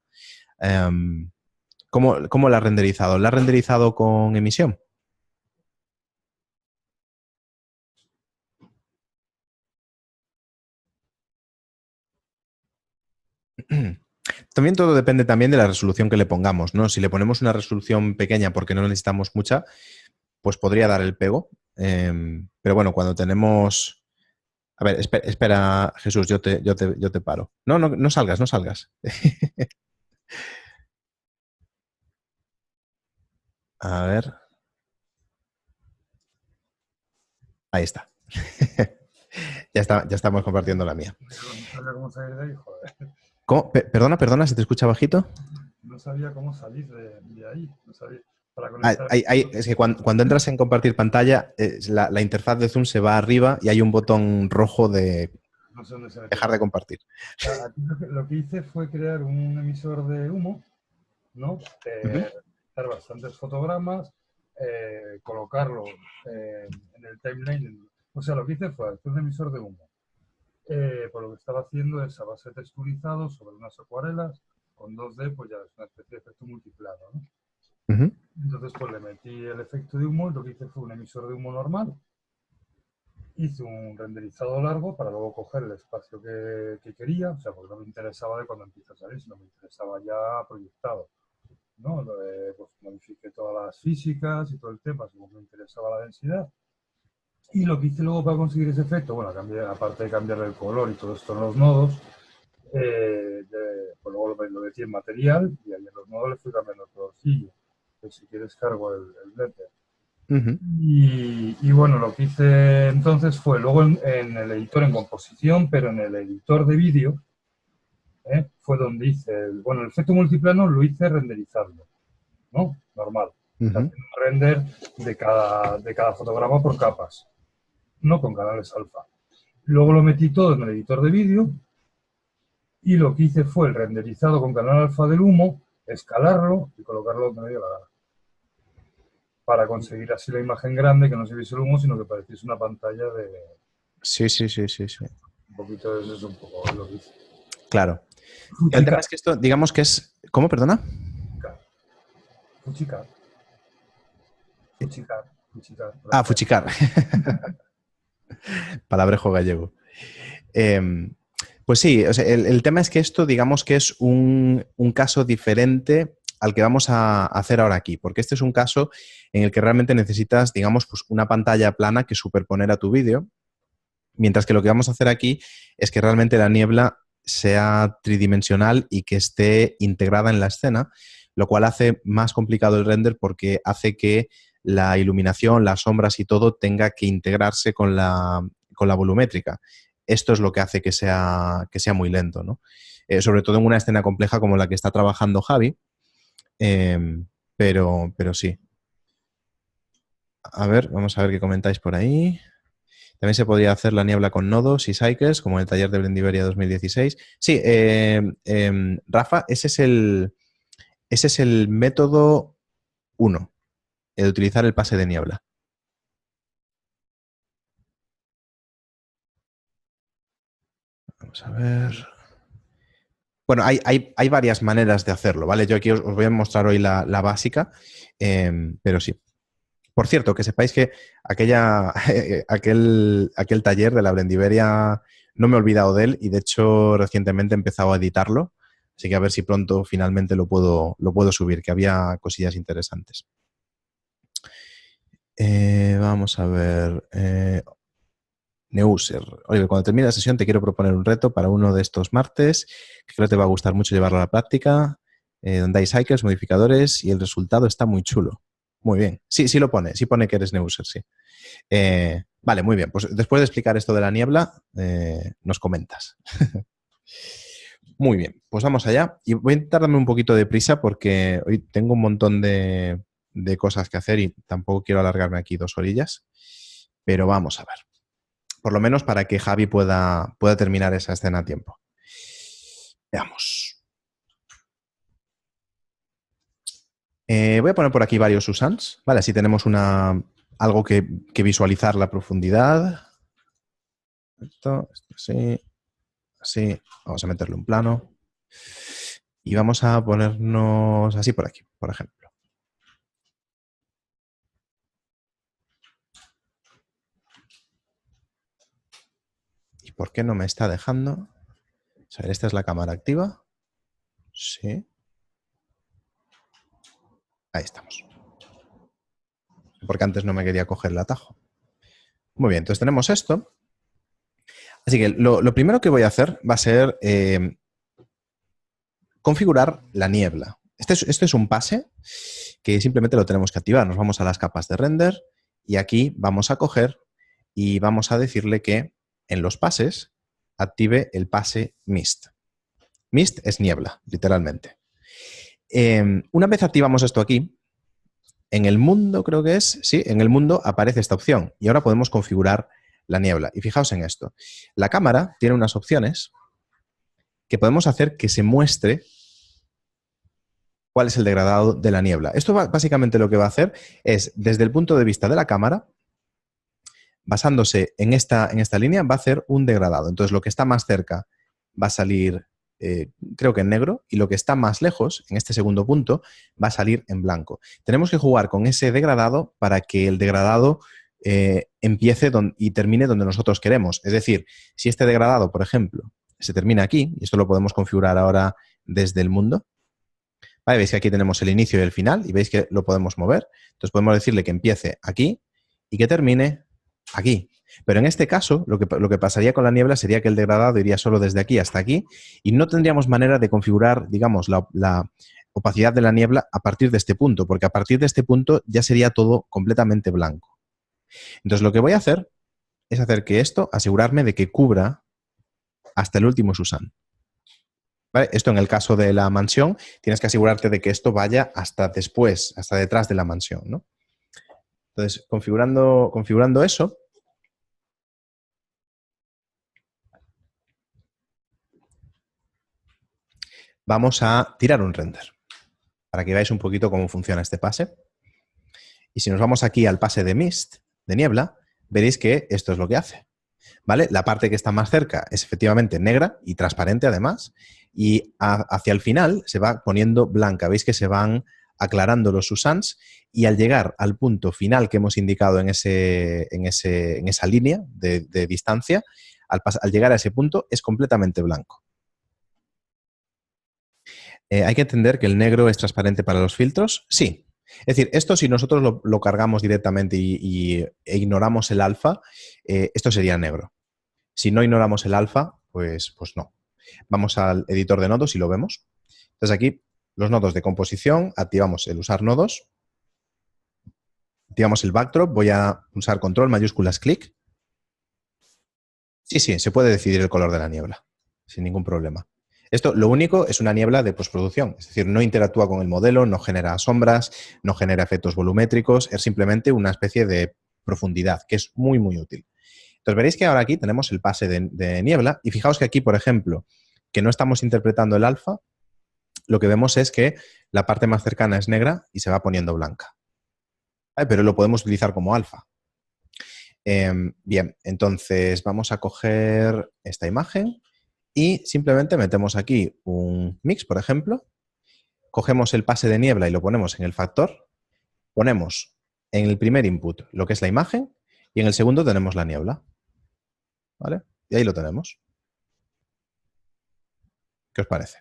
¿Cómo la has renderizado? ¿La has renderizado con emisión? También todo depende también de la resolución que le pongamos, ¿no? Si le ponemos una resolución pequeña porque no necesitamos mucha, pues podría dar el pego. Pero bueno, cuando tenemos... A ver, espera, Jesús, yo te paro. No salgas, no salgas. A ver. Ahí está. Ya estamos compartiendo la mía. No sabía cómo salir de ahí, joder. ¿Cómo? Perdona, ¿se te escucha bajito? No sabía cómo salir de ahí. No sabía. Para Ah, conectar. es que cuando entras en compartir pantalla, la interfaz de Zoom se va arriba y hay un botón rojo de No sé dónde se mete. dejar de compartir. Aquí lo que hice fue crear un emisor de humo, ¿no? Hacer bastantes fotogramas, colocarlo en el timeline. O sea, lo que hice fue hacer un emisor de humo. Por lo que estaba haciendo es a base texturizado sobre unas acuarelas, con 2D, pues ya es una especie de efecto multiplano, ¿no? Entonces, pues le metí el efecto de humo y lo que hice fue un emisor de humo normal. Hice un renderizado largo para luego coger el espacio que quería, o sea, porque no me interesaba de cuando empieza a salir, sino me interesaba ya proyectado, ¿no? Pues modifiqué todas las físicas y todo el tema, según me interesaba la densidad. Y lo que hice luego para conseguir ese efecto, bueno, aparte de cambiar el color y todo esto en los nodos, pues luego lo metí en material y ahí en los nodos le fui cambiando el colorcillo. Pues si quieres cargo el Blender. Y bueno, lo que hice entonces fue luego en el editor en composición, pero en el editor de vídeo, fue donde hice, el efecto multiplano lo hice renderizando, ¿no? Normal. Ujú. Haciendo un render de cada fotograma por capas, no con canales alfa. Luego lo metí todo en el editor de vídeo y lo que hice fue el renderizado con canal alfa del humo, escalarlo y colocarlo donde me dio la gana. Para conseguir así la imagen grande, que no se viese el humo, sino que pareciese una pantalla de Sí, sí, sí, sí, sí. un poquito de eso, es un poco lo que hice. Claro. El tema Fuchicar. es que esto, digamos que es... ¿Cómo, perdona? Fuchicar. Fuchicar. Fuchicar. Ah, fuchicar. Palabrejo gallego. Pues sí, o sea, el tema es que esto, digamos que es un caso diferente al que vamos a hacer ahora aquí, porque este es un caso en el que realmente necesitas, digamos, pues una pantalla plana que superponer a tu vídeo, mientras que lo que vamos a hacer aquí es que realmente la niebla sea tridimensional y que esté integrada en la escena, lo cual hace más complicado el render porque hace que la iluminación, las sombras y todo tenga que integrarse con la volumétrica. Esto es lo que hace que sea muy lento, ¿no? Sobre todo en una escena compleja como la que está trabajando Javi, pero sí. A ver, vamos a ver qué comentáis por ahí. También se podría hacer la niebla con nodos y cycles, como en el taller de Blendiveria 2016. Sí, Rafa, ese es el método uno, el de utilizar el pase de niebla. Vamos a ver. Bueno, hay varias maneras de hacerlo, ¿vale? Yo aquí os voy a mostrar hoy la básica, pero sí. Por cierto, que sepáis que aquel taller de la Blendiveria no me he olvidado de él y de hecho recientemente he empezado a editarlo, así que a ver si pronto finalmente lo puedo subir, que había cosillas interesantes. Vamos a ver. Neuser. Oliver, cuando termine la sesión te quiero proponer un reto para uno de estos martes, que creo que te va a gustar mucho llevarlo a la práctica, donde hay cycles, modificadores y el resultado está muy chulo. Muy bien. Sí, sí pone que eres Neuser, sí. Vale, muy bien. Pues después de explicar esto de la niebla, nos comentas. Muy bien, pues vamos allá. Y voy a intentar darme un poquito de prisa porque hoy tengo un montón de cosas que hacer y tampoco quiero alargarme aquí 2 horillas. Pero vamos a ver. Por lo menos para que Javi pueda terminar esa escena a tiempo. Veamos. Voy a poner por aquí varios Susans, ¿vale? Así tenemos algo que visualizar la profundidad. Esto sí, así. Vamos a meterle un plano. Y vamos a ponernos así por aquí, por ejemplo. ¿Y por qué no me está dejando? A ver, esta es la cámara activa. Sí. Ahí estamos. Porque antes no me quería coger el atajo. Muy bien, entonces tenemos esto. Así que lo primero que voy a hacer va a ser configurar la niebla. Este es un pase que simplemente lo tenemos que activar. Nos vamos a las capas de render y aquí vamos a coger y vamos a decirle que en los pases active el pase Mist. Mist es niebla, literalmente. Una vez activamos esto aquí, en el mundo creo que es, sí, en el mundo aparece esta opción y ahora podemos configurar la niebla. Y fijaos en esto. La cámara tiene unas opciones que podemos hacer que se muestre cuál es el degradado de la niebla. Esto básicamente lo que va a hacer es, desde el punto de vista de la cámara, basándose en esta línea, va a hacer un degradado. Entonces, lo que está más cerca va a salir, creo que en negro, y lo que está más lejos, en este segundo punto, va a salir en blanco. Tenemos que jugar con ese degradado para que el degradado empiece y termine donde nosotros queremos. Es decir, si este degradado, por ejemplo, se termina aquí, y esto lo podemos configurar ahora desde el mundo, ¿vale? Veis que aquí tenemos el inicio y el final y veis que lo podemos mover. Entonces podemos decirle que empiece aquí y que termine aquí. Pero en este caso, lo que pasaría con la niebla sería que el degradado iría solo desde aquí hasta aquí y no tendríamos manera de configurar, digamos, la opacidad de la niebla a partir de este punto, porque a partir de este punto ya sería todo completamente blanco. Entonces lo que voy a hacer es hacer que esto, asegurarme de que cubra hasta el último Susan. ¿Vale? Esto en el caso de la mansión, tienes que asegurarte de que esto vaya hasta después, hasta detrás de la mansión, ¿no? Entonces, configurando eso, vamos a tirar un render para que veáis un poquito cómo funciona este pase. Y si nos vamos aquí al pase de mist, de niebla, veréis que esto es lo que hace. ¿Vale? La parte que está más cerca es efectivamente negra y transparente además, y hacia el final se va poniendo blanca. Veis que se van aclarando los susans y al llegar al punto final que hemos indicado en esa línea de distancia, al llegar a ese punto es completamente blanco. ¿Hay que entender que el negro es transparente para los filtros? Sí. Es decir, esto si nosotros lo cargamos directamente e ignoramos el alfa, esto sería negro. Si no ignoramos el alfa, pues no. Vamos al editor de nodos y lo vemos. Entonces aquí, los nodos de composición, activamos el usar nodos, activamos el backdrop, voy a pulsar control mayúsculas clic. Sí, se puede decidir el color de la niebla, sin ningún problema. Esto, lo único, es una niebla de postproducción, es decir, no interactúa con el modelo, no genera sombras, no genera efectos volumétricos, es simplemente una especie de profundidad, que es muy, muy útil. Entonces veréis que ahora aquí tenemos el pase de niebla y fijaos que aquí, por ejemplo, que no estamos interpretando el alfa, lo que vemos es que la parte más cercana es negra y se va poniendo blanca. Pero lo podemos utilizar como alfa. Bien, entonces vamos a coger esta imagen y simplemente metemos aquí un mix, por ejemplo, cogemos el pase de niebla y lo ponemos en el factor, ponemos en el primer input lo que es la imagen y en el segundo tenemos la niebla. ¿Vale? Y ahí lo tenemos. ¿Qué os parece?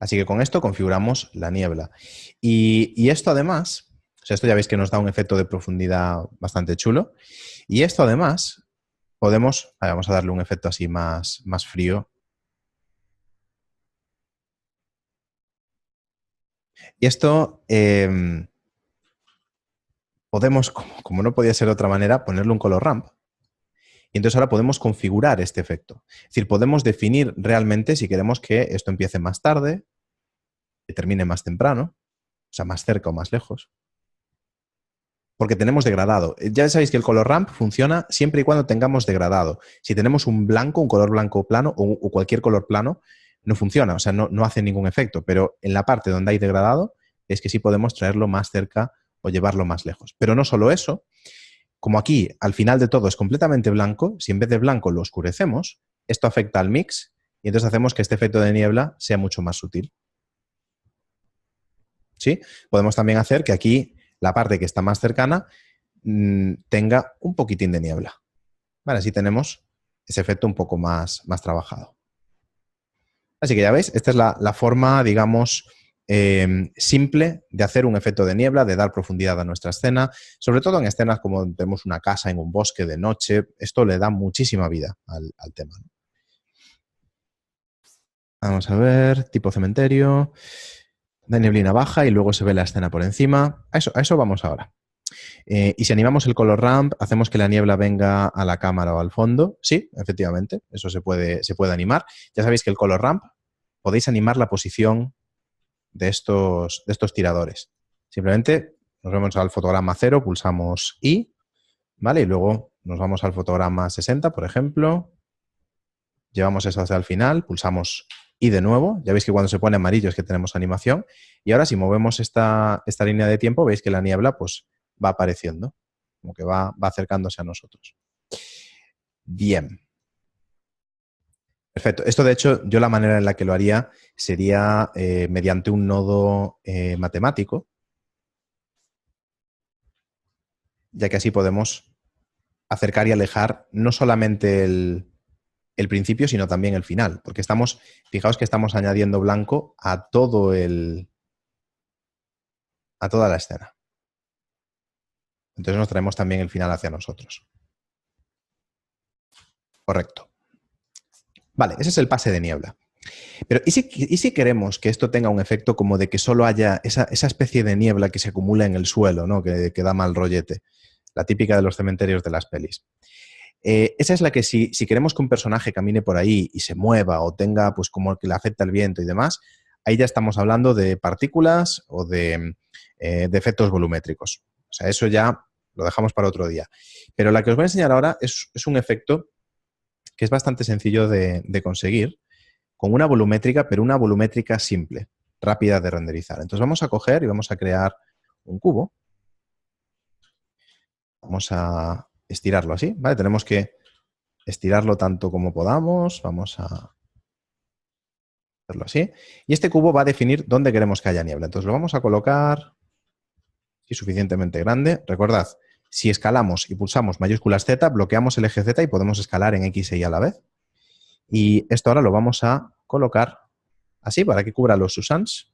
Así que con esto configuramos la niebla. Y esto además, o sea, esto ya veis que nos da un efecto de profundidad bastante chulo. Y esto además podemos, vamos a darle un efecto así más frío. Y esto podemos, como no podía ser de otra manera, ponerle un color ramp. Y entonces ahora podemos configurar este efecto. Es decir, podemos definir realmente si queremos que esto empiece más tarde, que termine más temprano, o sea, más cerca o más lejos. Porque tenemos degradado. Ya sabéis que el color ramp funciona siempre y cuando tengamos degradado. Si tenemos un blanco, un color blanco plano o cualquier color plano, no funciona, o sea, no hace ningún efecto. Pero en la parte donde hay degradado es que sí podemos traerlo más cerca o llevarlo más lejos. Pero no solo eso, como aquí al final de todo es completamente blanco, si en vez de blanco lo oscurecemos, esto afecta al mix y entonces hacemos que este efecto de niebla sea mucho más sutil. ¿Sí? Podemos también hacer que aquí la parte que está más cercana tenga un poquitín de niebla. Vale, así tenemos ese efecto un poco más trabajado. Así que ya veis, esta es la forma, digamos, simple de hacer un efecto de niebla, de dar profundidad a nuestra escena, sobre todo en escenas como tenemos una casa en un bosque de noche. Esto le da muchísima vida al tema. Vamos a ver, tipo cementerio, de neblina baja y luego se ve la escena por encima. A eso vamos ahora. Y si animamos el color ramp, hacemos que la niebla venga a la cámara o al fondo. Sí, efectivamente, eso se puede animar. Ya sabéis que el color ramp podéis animar la posición de estos tiradores. Simplemente nos vamos al fotograma 0, pulsamos I, ¿vale? Y luego nos vamos al fotograma 60, por ejemplo. Llevamos eso hasta el final, pulsamos I de nuevo. Ya veis que cuando se pone amarillo es que tenemos animación. Y ahora si movemos esta línea de tiempo, veis que la niebla pues va apareciendo, como que va acercándose a nosotros. Bien. Perfecto. Esto, de hecho, yo la manera en la que lo haría sería mediante un nodo matemático, ya que así podemos acercar y alejar no solamente el principio, sino también el final, porque fijaos que estamos añadiendo blanco a toda la escena. Entonces nos traemos también el final hacia nosotros. Correcto. Vale, ese es el pase de niebla. Pero ¿y si queremos que esto tenga un efecto como de que solo haya esa especie de niebla que se acumula en el suelo, ¿no? Que da mal rollete? La típica de los cementerios de las pelis. Esa es la que si queremos que un personaje camine por ahí y se mueva o tenga, pues como que le afecta el viento y demás, ahí ya estamos hablando de partículas o de efectos volumétricos. O sea, eso ya lo dejamos para otro día. Pero la que os voy a enseñar ahora es un efecto que es bastante sencillo de conseguir con una volumétrica, pero una volumétrica simple, rápida de renderizar. Entonces vamos a coger y vamos a crear un cubo. Vamos a estirarlo así, ¿vale? Tenemos que estirarlo tanto como podamos. Vamos a hacerlo así. Y este cubo va a definir dónde queremos que haya niebla. Entonces lo vamos a colocar así suficientemente grande. Recordad, si escalamos y pulsamos mayúsculas Z, bloqueamos el eje Z y podemos escalar en X e Y a la vez. Y esto ahora lo vamos a colocar así para que cubra los Susans.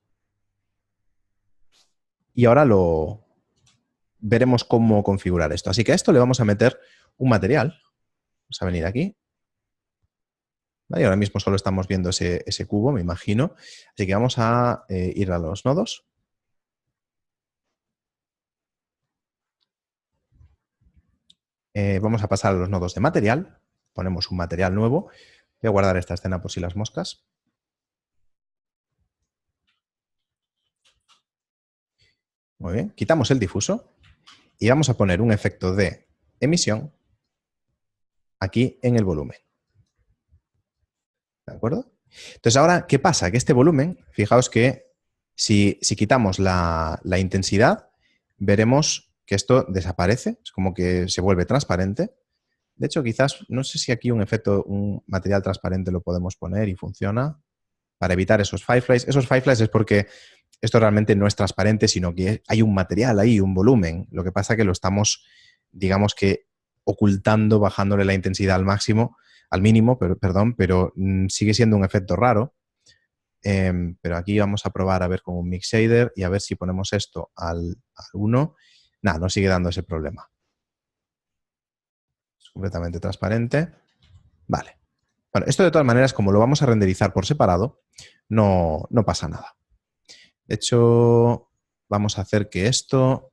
Y ahora veremos cómo configurar esto. Así que a esto le vamos a meter un material. Vamos a venir aquí. ¿Vale? Y ahora mismo solo estamos viendo ese cubo, me imagino. Así que vamos a ir a los nodos. Vamos a pasar a los nodos de material. Ponemos un material nuevo. Voy a guardar esta escena por si las moscas. Muy bien. Quitamos el difuso y vamos a poner un efecto de emisión aquí en el volumen. ¿De acuerdo? Entonces ahora, ¿qué pasa? Que este volumen, fijaos que si quitamos la intensidad, veremos que esto desaparece, es como que se vuelve transparente. De hecho, quizás, no sé si aquí un material transparente lo podemos poner y funciona para evitar esos fireflies. Esos fireflies es porque esto realmente no es transparente, sino que hay un material ahí, un volumen. Lo que pasa es que lo estamos, digamos que, ocultando, bajándole la intensidad al máximo, al mínimo, pero sigue siendo un efecto raro. Pero aquí vamos a probar a ver con un mix shader y a ver si ponemos esto al 1. Nada, no sigue dando ese problema. Es completamente transparente. Vale. Bueno, esto de todas maneras, como lo vamos a renderizar por separado, no pasa nada. De hecho, vamos a hacer que esto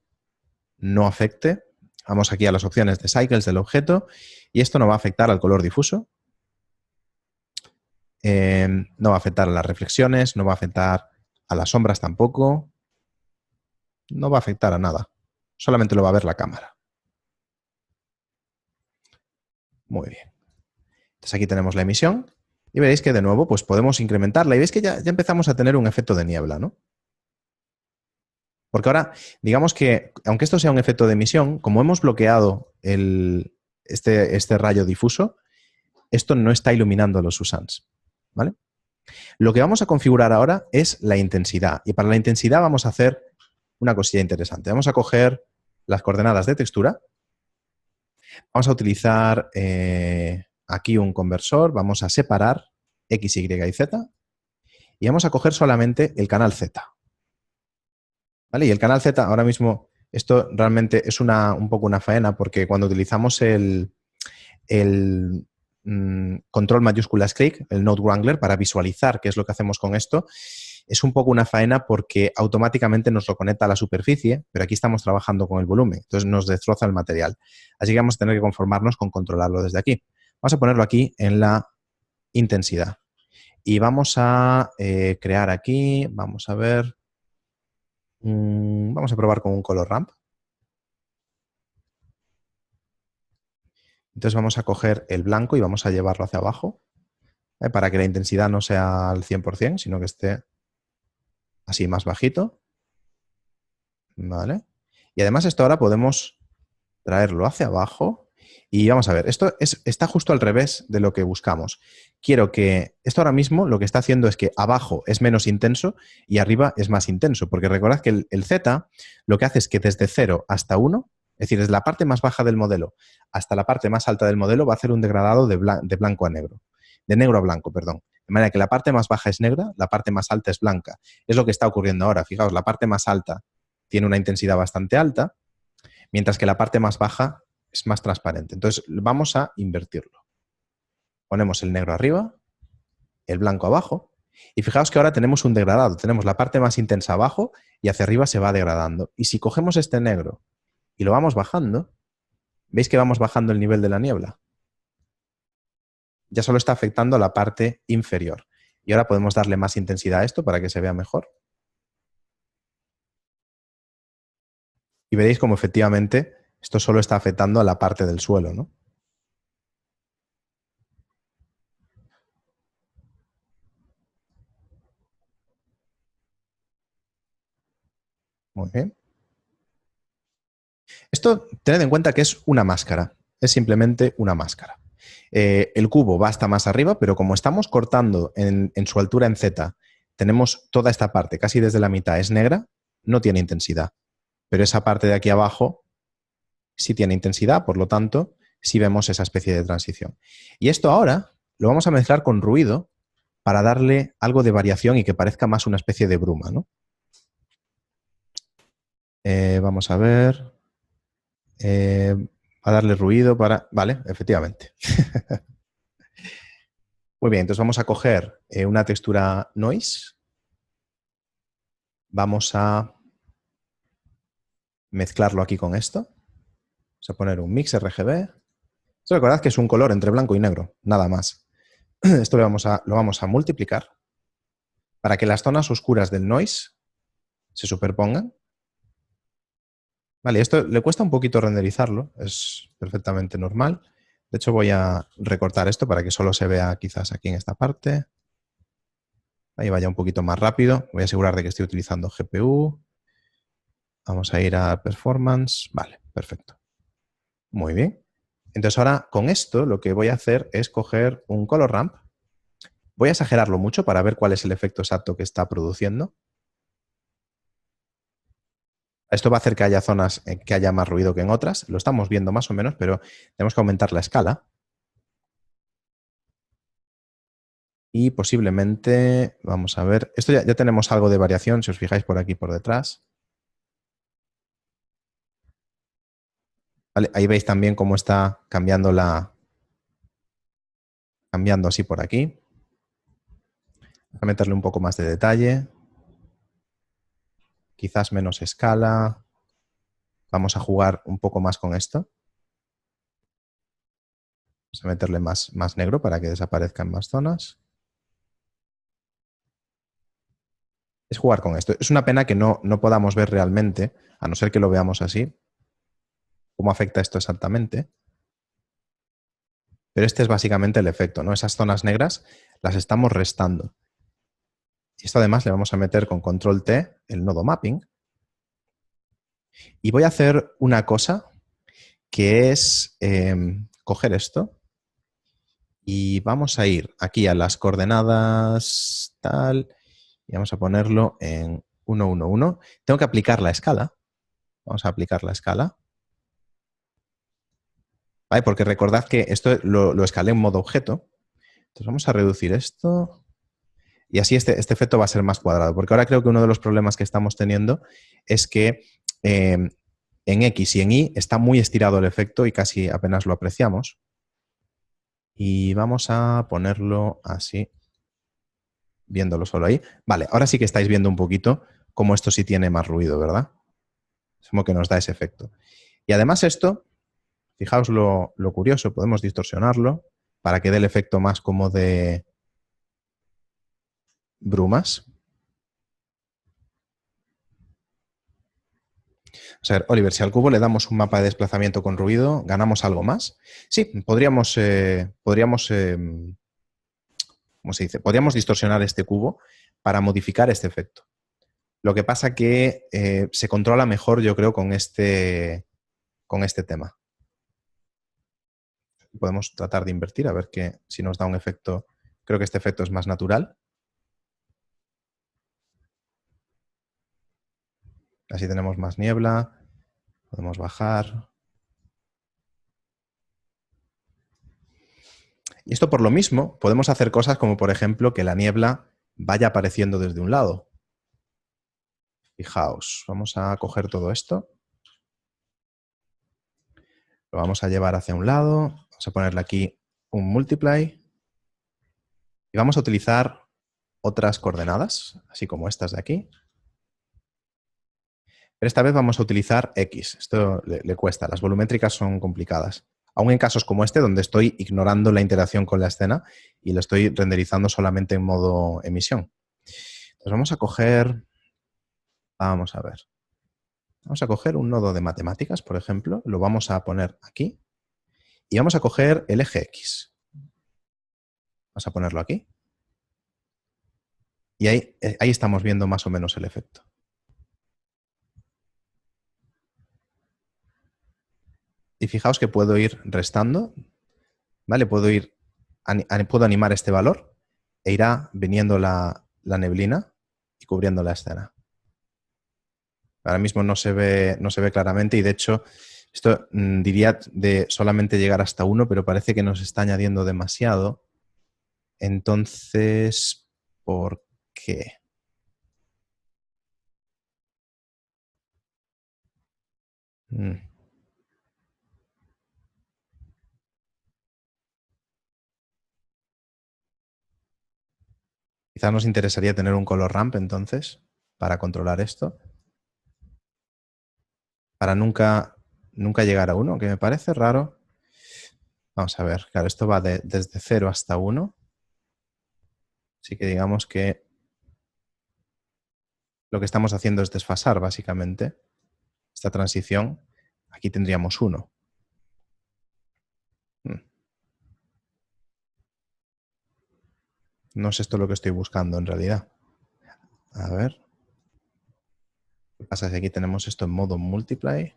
no afecte. Vamos aquí a las opciones de cycles del objeto y esto no va a afectar al color difuso. No va a afectar a las reflexiones, no va a afectar a las sombras tampoco. No va a afectar a nada. Solamente lo va a ver la cámara. Muy bien. Entonces aquí tenemos la emisión y veréis que de nuevo pues podemos incrementarla y veis que ya empezamos a tener un efecto de niebla, ¿no? Porque ahora, digamos que, aunque esto sea un efecto de emisión, como hemos bloqueado este rayo difuso, esto no está iluminando los Susans, ¿vale? Lo que vamos a configurar ahora es la intensidad. Y para la intensidad vamos a hacer una cosilla interesante. Vamos a coger las coordenadas de textura. Vamos a utilizar aquí un conversor. Vamos a separar X, Y y Z. Y vamos a coger solamente el canal Z. ¿Vale? Y el canal Z, ahora mismo, esto realmente es un poco una faena porque cuando utilizamos el control mayúsculas click, el Node Wrangler, para visualizar qué es lo que hacemos con esto, es un poco una faena porque automáticamente nos lo conecta a la superficie, pero aquí estamos trabajando con el volumen, entonces nos destroza el material. Así que vamos a tener que conformarnos con controlarlo desde aquí. Vamos a ponerlo aquí en la intensidad. Y vamos a crear aquí, vamos a ver, vamos a probar con un color ramp. Entonces vamos a coger el blanco y vamos a llevarlo hacia abajo, para que la intensidad no sea al 100%, sino que esté así más bajito. ¿Vale? Y además esto ahora podemos traerlo hacia abajo y vamos a ver, esto está justo al revés de lo que buscamos. Quiero que esto ahora mismo lo que está haciendo es que abajo es menos intenso y arriba es más intenso, porque recordad que el Z lo que hace es que desde 0 hasta 1, es decir, desde la parte más baja del modelo hasta la parte más alta del modelo va a hacer un degradado de blanco a negro. De negro a blanco, perdón. De manera que la parte más baja es negra, la parte más alta es blanca. Es lo que está ocurriendo ahora. Fijaos, la parte más alta tiene una intensidad bastante alta, mientras que la parte más baja es más transparente. Entonces, vamos a invertirlo. Ponemos el negro arriba, el blanco abajo, y fijaos que ahora tenemos un degradado. Tenemos la parte más intensa abajo y hacia arriba se va degradando. Y si cogemos este negro y lo vamos bajando, ¿veis que vamos bajando el nivel de la niebla? ya solo está afectando a la parte inferior. Y ahora podemos darle más intensidad a esto para que se vea mejor. Y veréis como efectivamente esto solo está afectando a la parte del suelo, ¿no? Muy bien. Esto, tened en cuenta que es una máscara. Es simplemente una máscara. El cubo va hasta más arriba, pero como estamos cortando en su altura en Z, tenemos toda esta parte, casi desde la mitad, es negra, no tiene intensidad. Pero esa parte de aquí abajo sí tiene intensidad, por lo tanto, sí vemos esa especie de transición. Y esto ahora lo vamos a mezclar con ruido para darle algo de variación y que parezca más una especie de bruma, ¿no? Vamos a ver. A darle ruido para... Vale, efectivamente. Muy bien, entonces vamos a coger una textura noise. Vamos a mezclarlo aquí con esto. Vamos a poner un mix RGB. Esto recordad que es un color entre blanco y negro, nada más. Esto lo vamos a multiplicar para que las zonas oscuras del noise se superpongan. Vale, esto le cuesta un poquito renderizarlo, es perfectamente normal. De hecho, voy a recortar esto para que solo se vea quizás aquí en esta parte. Ahí vaya un poquito más rápido. Voy a asegurar de que estoy utilizando GPU. Vamos a ir a Performance. Vale, perfecto. Muy bien. Entonces ahora con esto lo que voy a hacer es coger un Color Ramp. Voy a exagerarlo mucho para ver cuál es el efecto exacto que está produciendo. Esto va a hacer que haya zonas que haya más ruido que en otras. Lo estamos viendo más o menos, pero tenemos que aumentar la escala. Y posiblemente, vamos a ver, esto ya tenemos algo de variación, si os fijáis por aquí por detrás. Vale, ahí veis también cómo está cambiando cambiando así por aquí. Voy a meterle un poco más de detalle. Quizás menos escala. Vamos a jugar un poco más con esto. Vamos a meterle más negro para que desaparezcan más zonas. Es jugar con esto. Es una pena que no podamos ver realmente, a no ser que lo veamos así, cómo afecta esto exactamente. Pero este es básicamente el efecto, ¿no? Esas zonas negras las estamos restando. Y esto además le vamos a meter con control T el nodo mapping. Y voy a hacer una cosa que es coger esto y vamos a ir aquí a las coordenadas tal y vamos a ponerlo en 1, 1, 1. Tengo que aplicar la escala. Vamos a aplicar la escala. ¿Vale? Porque recordad que esto lo escalé en modo objeto. Entonces vamos a reducir esto y así este efecto va a ser más cuadrado. Porque ahora creo que uno de los problemas que estamos teniendo es que en X y en Y está muy estirado el efecto y casi apenas lo apreciamos. Y vamos a ponerlo así, viéndolo solo ahí. Vale, ahora sí que estáis viendo un poquito cómo esto sí tiene más ruido, ¿verdad? Es como que nos da ese efecto. Y además esto, fijaos lo curioso, podemos distorsionarlo para que dé el efecto más como de brumas. O sea, Oliver, si al cubo le damos un mapa de desplazamiento con ruido, ¿ganamos algo más? Sí, podríamos ¿cómo se dice? Podríamos distorsionar este cubo para modificar este efecto. Lo que pasa que se controla mejor, yo creo, con este tema. Podemos tratar de invertir a ver si nos da un efecto. Creo que este efecto es más natural. Así tenemos más niebla. Podemos bajar. Y esto por lo mismo, podemos hacer cosas como, por ejemplo, que la niebla vaya apareciendo desde un lado. Fijaos, vamos a coger todo esto. Lo vamos a llevar hacia un lado. Vamos a ponerle aquí un multiply. Y vamos a utilizar otras coordenadas, así como estas de aquí. Pero esta vez vamos a utilizar X. Esto le cuesta, las volumétricas son complicadas. Aún en casos como este, donde estoy ignorando la interacción con la escena y lo estoy renderizando solamente en modo emisión. Entonces vamos a coger, vamos a ver, vamos a coger un nodo de matemáticas, por ejemplo, lo vamos a poner aquí y vamos a coger el eje X. Vamos a ponerlo aquí. Y ahí estamos viendo más o menos el efecto. Y fijaos que puedo ir restando, ¿vale? Puedo animar este valor e irá viniendo la neblina y cubriendo la escena. Ahora mismo no se ve claramente y de hecho esto diría de solamente llegar hasta 1, pero parece que nos está añadiendo demasiado. Entonces, ¿por qué? Quizás nos interesaría tener un color ramp entonces para controlar esto. Para nunca llegar a 1, que me parece raro. Vamos a ver, claro, esto va desde 0 hasta 1. Así que digamos que lo que estamos haciendo es desfasar básicamente esta transición. Aquí tendríamos 1. No es esto lo que estoy buscando en realidad. A ver. ¿Qué pasa si aquí tenemos esto en modo multiply?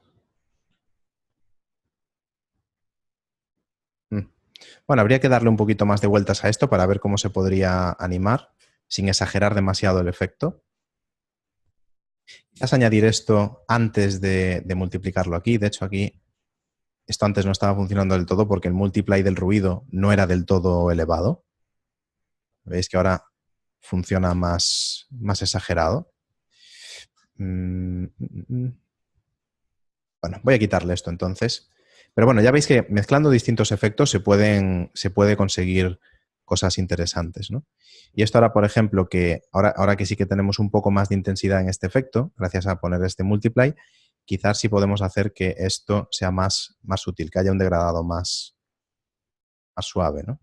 Bueno, habría que darle un poquito más de vueltas a esto para ver cómo se podría animar sin exagerar demasiado el efecto. Quizás añadir esto antes de multiplicarlo aquí. De hecho, aquí esto antes no estaba funcionando del todo porque el multiply del ruido no era del todo elevado. Veis que ahora funciona más exagerado. Bueno, voy a quitarle esto entonces. Pero bueno, ya veis que mezclando distintos efectos se puede conseguir cosas interesantes, ¿no? Y esto ahora, por ejemplo, que ahora que sí que tenemos un poco más de intensidad en este efecto, gracias a poner este multiply, quizás sí podemos hacer que esto sea más sutil, que haya un degradado más suave, ¿no?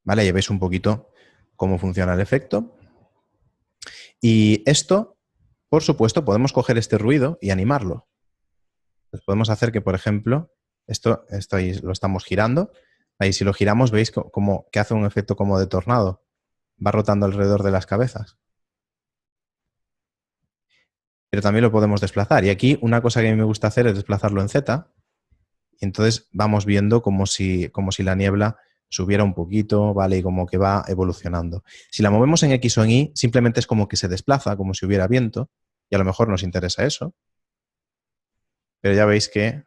¿Vale? Ya veis un poquito cómo funciona el efecto. Y esto, por supuesto, podemos coger este ruido y animarlo. Pues podemos hacer que, por ejemplo, esto ahí lo estamos girando. Ahí si lo giramos veis que hace un efecto como de tornado. Va rotando alrededor de las cabezas. Pero también lo podemos desplazar. Y aquí una cosa que a mí me gusta hacer es desplazarlo en Z. Y entonces vamos viendo como si la niebla subiera un poquito, ¿vale? Y como que va evolucionando. Si la movemos en X o en Y, simplemente es como que se desplaza, como si hubiera viento. Y a lo mejor nos interesa eso. Pero ya veis que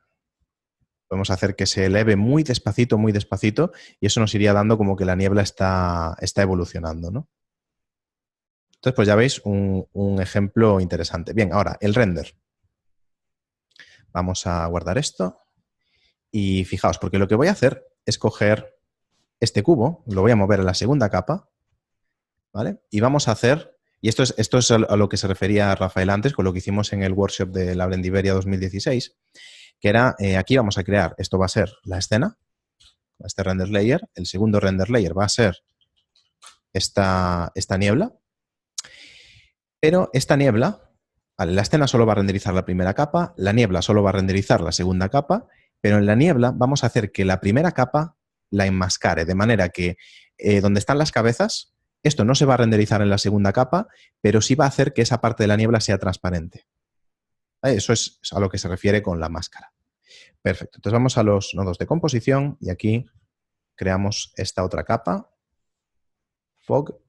podemos hacer que se eleve muy despacito, y eso nos iría dando como que la niebla está evolucionando, ¿no? Entonces, pues ya veis un ejemplo interesante. Bien, ahora, el render. Vamos a guardar esto. Y fijaos, porque lo que voy a hacer es coger este cubo, lo voy a mover a la segunda capa, ¿vale? Y vamos a hacer, y esto es a lo que se refería Rafael antes, con lo que hicimos en el workshop de la Blendiveria 2016, que era, aquí vamos a crear, esto va a ser la escena, este render layer, el segundo render layer va a ser esta niebla, pero esta niebla, vale, la escena solo va a renderizar la primera capa, la niebla solo va a renderizar la segunda capa, pero en la niebla vamos a hacer que la primera capa la enmascare, de manera que donde están las cabezas, esto no se va a renderizar en la segunda capa, pero sí va a hacer que esa parte de la niebla sea transparente. Eso es a lo que se refiere con la máscara. Perfecto. Entonces vamos a los nodos de composición y aquí creamos esta otra capa, fog.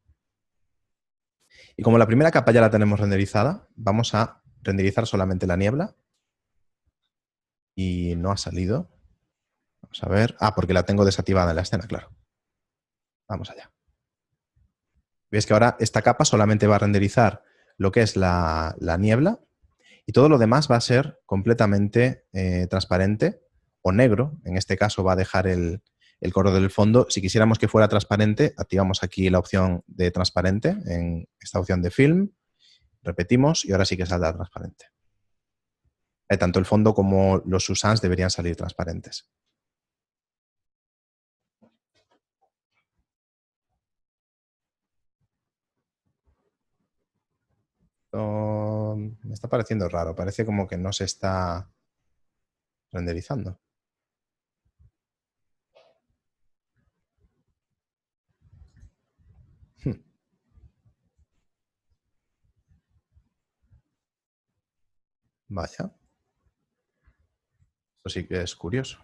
Y como la primera capa ya la tenemos renderizada, vamos a renderizar solamente la niebla. Y no ha salido. Vamos a ver. Ah, porque la tengo desactivada en la escena, claro. Vamos allá. Veis que ahora esta capa solamente va a renderizar lo que es la niebla y todo lo demás va a ser completamente transparente o negro. En este caso va a dejar el color del fondo. Si quisiéramos que fuera transparente, activamos aquí la opción de transparente en esta opción de film. Repetimos y ahora sí que saldrá transparente. Tanto el fondo como los Susans deberían salir transparentes. Me está pareciendo raro, parece como que no se está renderizando. Vaya. Esto sí que es curioso.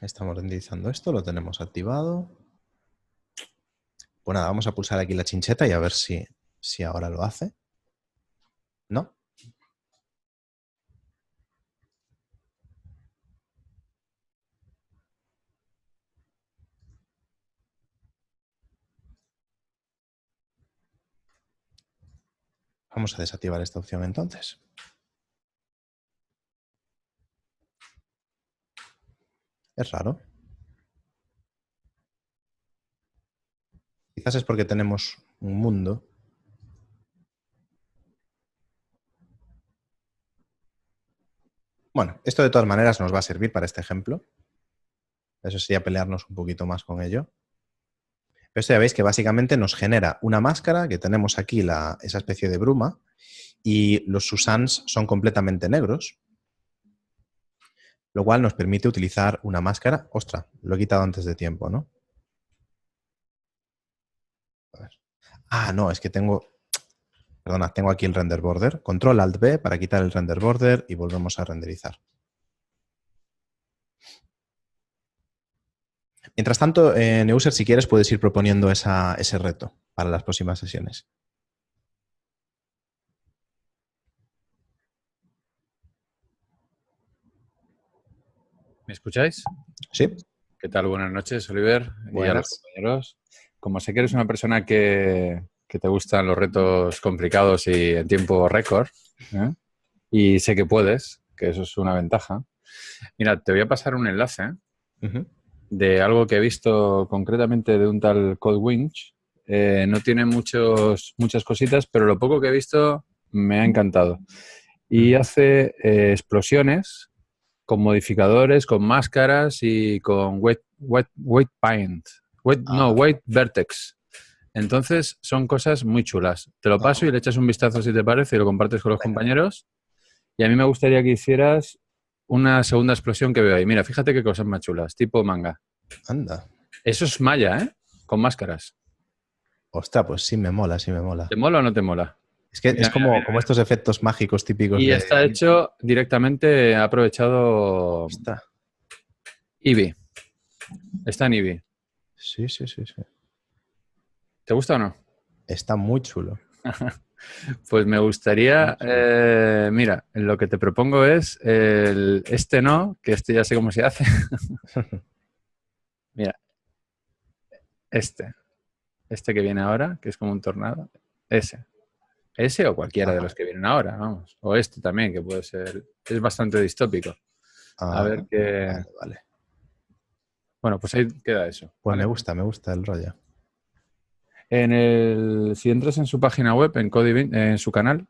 Estamos renderizando esto, lo tenemos activado. Pues nada, vamos a pulsar aquí la chincheta y a ver si ahora lo hace. ¿No? Vamos a desactivar esta opción entonces. Es raro. Quizás es porque tenemos un mundo. Bueno, esto de todas maneras nos va a servir para este ejemplo. Eso sería pelearnos un poquito más con ello. Pero esto ya veis que básicamente nos genera una máscara, que tenemos aquí esa especie de bruma, y los Susans son completamente negros, lo cual nos permite utilizar una máscara. Ostras, lo he quitado antes de tiempo, ¿no? A ver. Ah, no, es que tengo... Perdona, tengo aquí el render border. Control Alt B para quitar el render border y volvemos a renderizar. Mientras tanto, Neuser, si quieres, puedes ir proponiendo ese reto para las próximas sesiones. ¿Me escucháis? Sí. ¿Qué tal? Buenas noches, Oliver. Y a los Buenas. compañeros. Como sé que eres una persona que te gustan los retos complicados y en tiempo récord, ¿eh? Y sé que puedes, que eso es una ventaja. Mira, te voy a pasar un enlace de algo que he visto concretamente de un tal CodeWinch. No tiene muchas cositas, pero lo poco que he visto me ha encantado. Y hace explosiones con modificadores, con máscaras y con weight paint. Weight vertex. Entonces son cosas muy chulas. Te lo paso y le echas un vistazo si te parece y lo compartes con los compañeros. Y a mí me gustaría que hicieras una segunda explosión que veo ahí. Mira, fíjate qué cosas más chulas, tipo manga. Anda. Eso es Maya, ¿eh? Con máscaras. Ostras, pues sí me mola, sí me mola. ¿Te mola o no te mola? Es que Mira, es como estos efectos mágicos típicos y de... está hecho directamente, ha aprovechado Está. Eevee. Está en Eevee. Sí, sí, sí, sí. ¿Te gusta o no? Está muy chulo. Pues me gustaría, mira, lo que te propongo es este no, que este ya sé cómo se hace. Mira, este que viene ahora, que es como un tornado, ese o cualquiera de los que vienen ahora, vamos, o este también, que puede ser, es bastante distópico. A ver qué... Vale, vale. Bueno, pues ahí queda eso. Pues ¿vale? me gusta el rollo. Si entras en su página web, en Codivin, en su canal,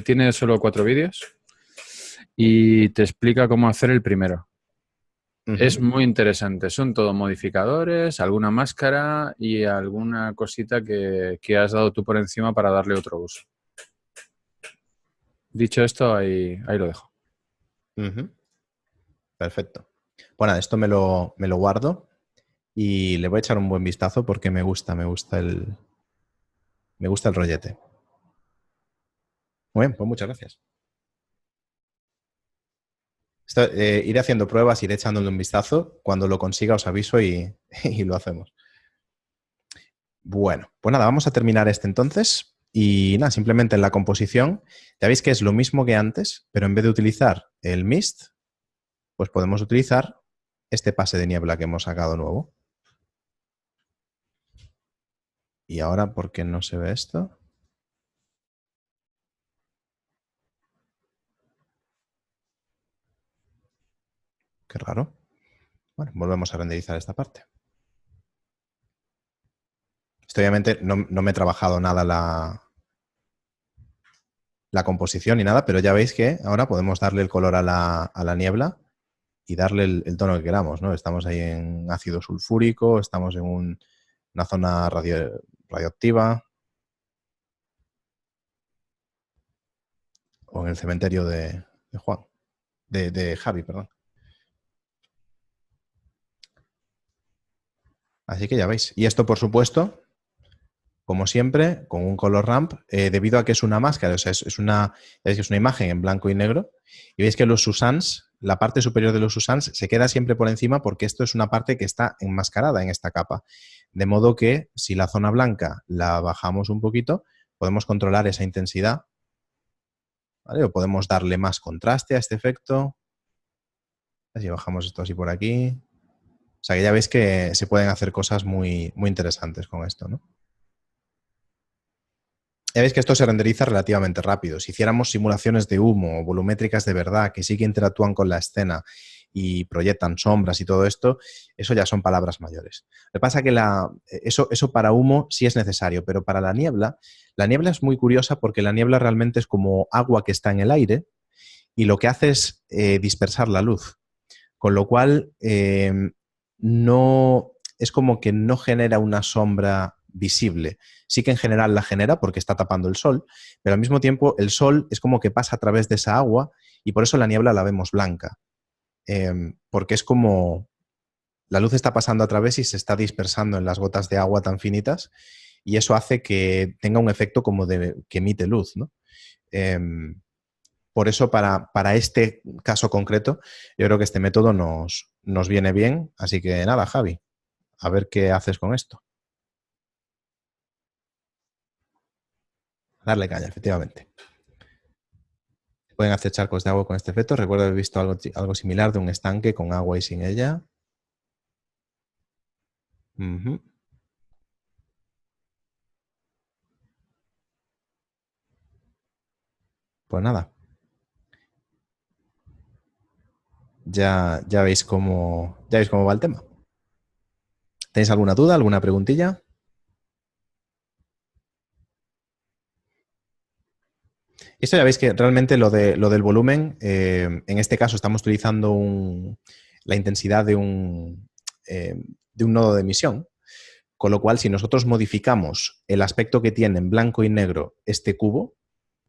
tiene solo 4 vídeos y te explica cómo hacer el primero. Es muy interesante. Son todo modificadores, alguna máscara y alguna cosita que has dado tú por encima para darle otro uso. Dicho esto, ahí lo dejo. Perfecto. Bueno, esto me lo guardo y le voy a echar un buen vistazo porque me gusta el rollete. Muy bien, pues muchas gracias. Iré haciendo pruebas, iré echándole un vistazo. Cuando lo consiga os aviso y lo hacemos. Bueno, pues nada, vamos a terminar este entonces. Y nada, simplemente en la composición, ya veis que es lo mismo que antes, pero en vez de utilizar el mist, pues podemos utilizar este pase de niebla que hemos sacado nuevo. Y ahora, ¿por qué no se ve esto? Qué raro. Bueno, volvemos a renderizar esta parte. Esto obviamente no me he trabajado nada la composición ni nada, pero ya veis que ahora podemos darle el color a la niebla y darle el tono que queramos, ¿no? Estamos ahí en ácido sulfúrico, estamos en una zona radioactiva o en el cementerio de Juan, de Javi, perdón. Así que ya veis. Y esto, por supuesto, como siempre, con un color ramp, debido a que es una máscara, o sea, es una imagen en blanco y negro, y veis que los Susans, la parte superior de los Susans, se queda siempre por encima porque esto es una parte que está enmascarada en esta capa. De modo que si la zona blanca la bajamos un poquito, podemos controlar esa intensidad, ¿vale? O podemos darle más contraste a este efecto. Así bajamos esto así por aquí. O sea que ya veis que se pueden hacer cosas muy, muy interesantes con esto, ¿no? Ya veis que esto se renderiza relativamente rápido. Si hiciéramos simulaciones de humo o volumétricas de verdad que sí que interactúan con la escena y proyectan sombras y todo esto, eso ya son palabras mayores. Lo que pasa es que eso para humo sí es necesario, pero para la niebla es muy curiosa porque la niebla realmente es como agua que está en el aire y lo que hace es dispersar la luz. Con lo cual, no es como que no genera una sombra visible. Sí que en general la genera porque está tapando el sol, pero al mismo tiempo el sol es como que pasa a través de esa agua y por eso la niebla la vemos blanca. Porque es como la luz está pasando a través y se está dispersando en las gotas de agua tan finitas y eso hace que tenga un efecto como de que emite luz, ¿no? Por eso, para este caso concreto, yo creo que este método nos viene bien. Así que nada, Javi, a ver qué haces con esto. Darle caña, efectivamente. Pueden hacer charcos de agua con este efecto. Recuerdo haber visto algo similar de un estanque con agua y sin ella. Uh-huh. Pues nada. Ya veis cómo va el tema. ¿Tenéis alguna duda, alguna preguntilla? Esto ya veis que realmente lo del volumen, en este caso estamos utilizando la intensidad de un nodo de emisión, con lo cual si nosotros modificamos el aspecto que tiene en blanco y negro este cubo,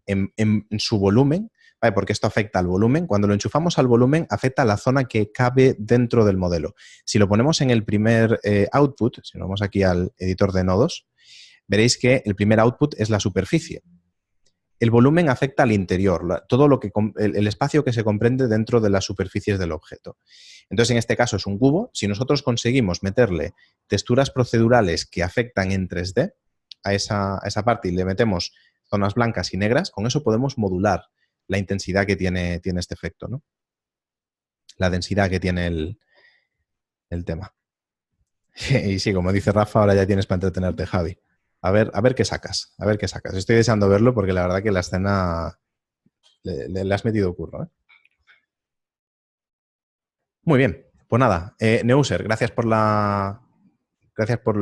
en su volumen, ¿vale? Porque esto afecta al volumen, cuando lo enchufamos al volumen afecta a la zona que cabe dentro del modelo. Si lo ponemos en el primer output, si nos vamos aquí al editor de nodos, veréis que el primer output es la superficie. El volumen afecta al interior, todo el espacio que se comprende dentro de las superficies del objeto. Entonces, en este caso es un cubo. Si nosotros conseguimos meterle texturas procedurales que afectan en 3D a esa parte y le metemos zonas blancas y negras, con eso podemos modular la intensidad que tiene este efecto, ¿no? La densidad que tiene el tema. Y sí, como dice Rafa, ahora ya tienes para entretenerte, Javi. A ver qué sacas, a ver qué sacas. Estoy deseando verlo porque la verdad que la escena le has metido curro, ¿eh? Muy bien, pues nada. Neuser, gracias por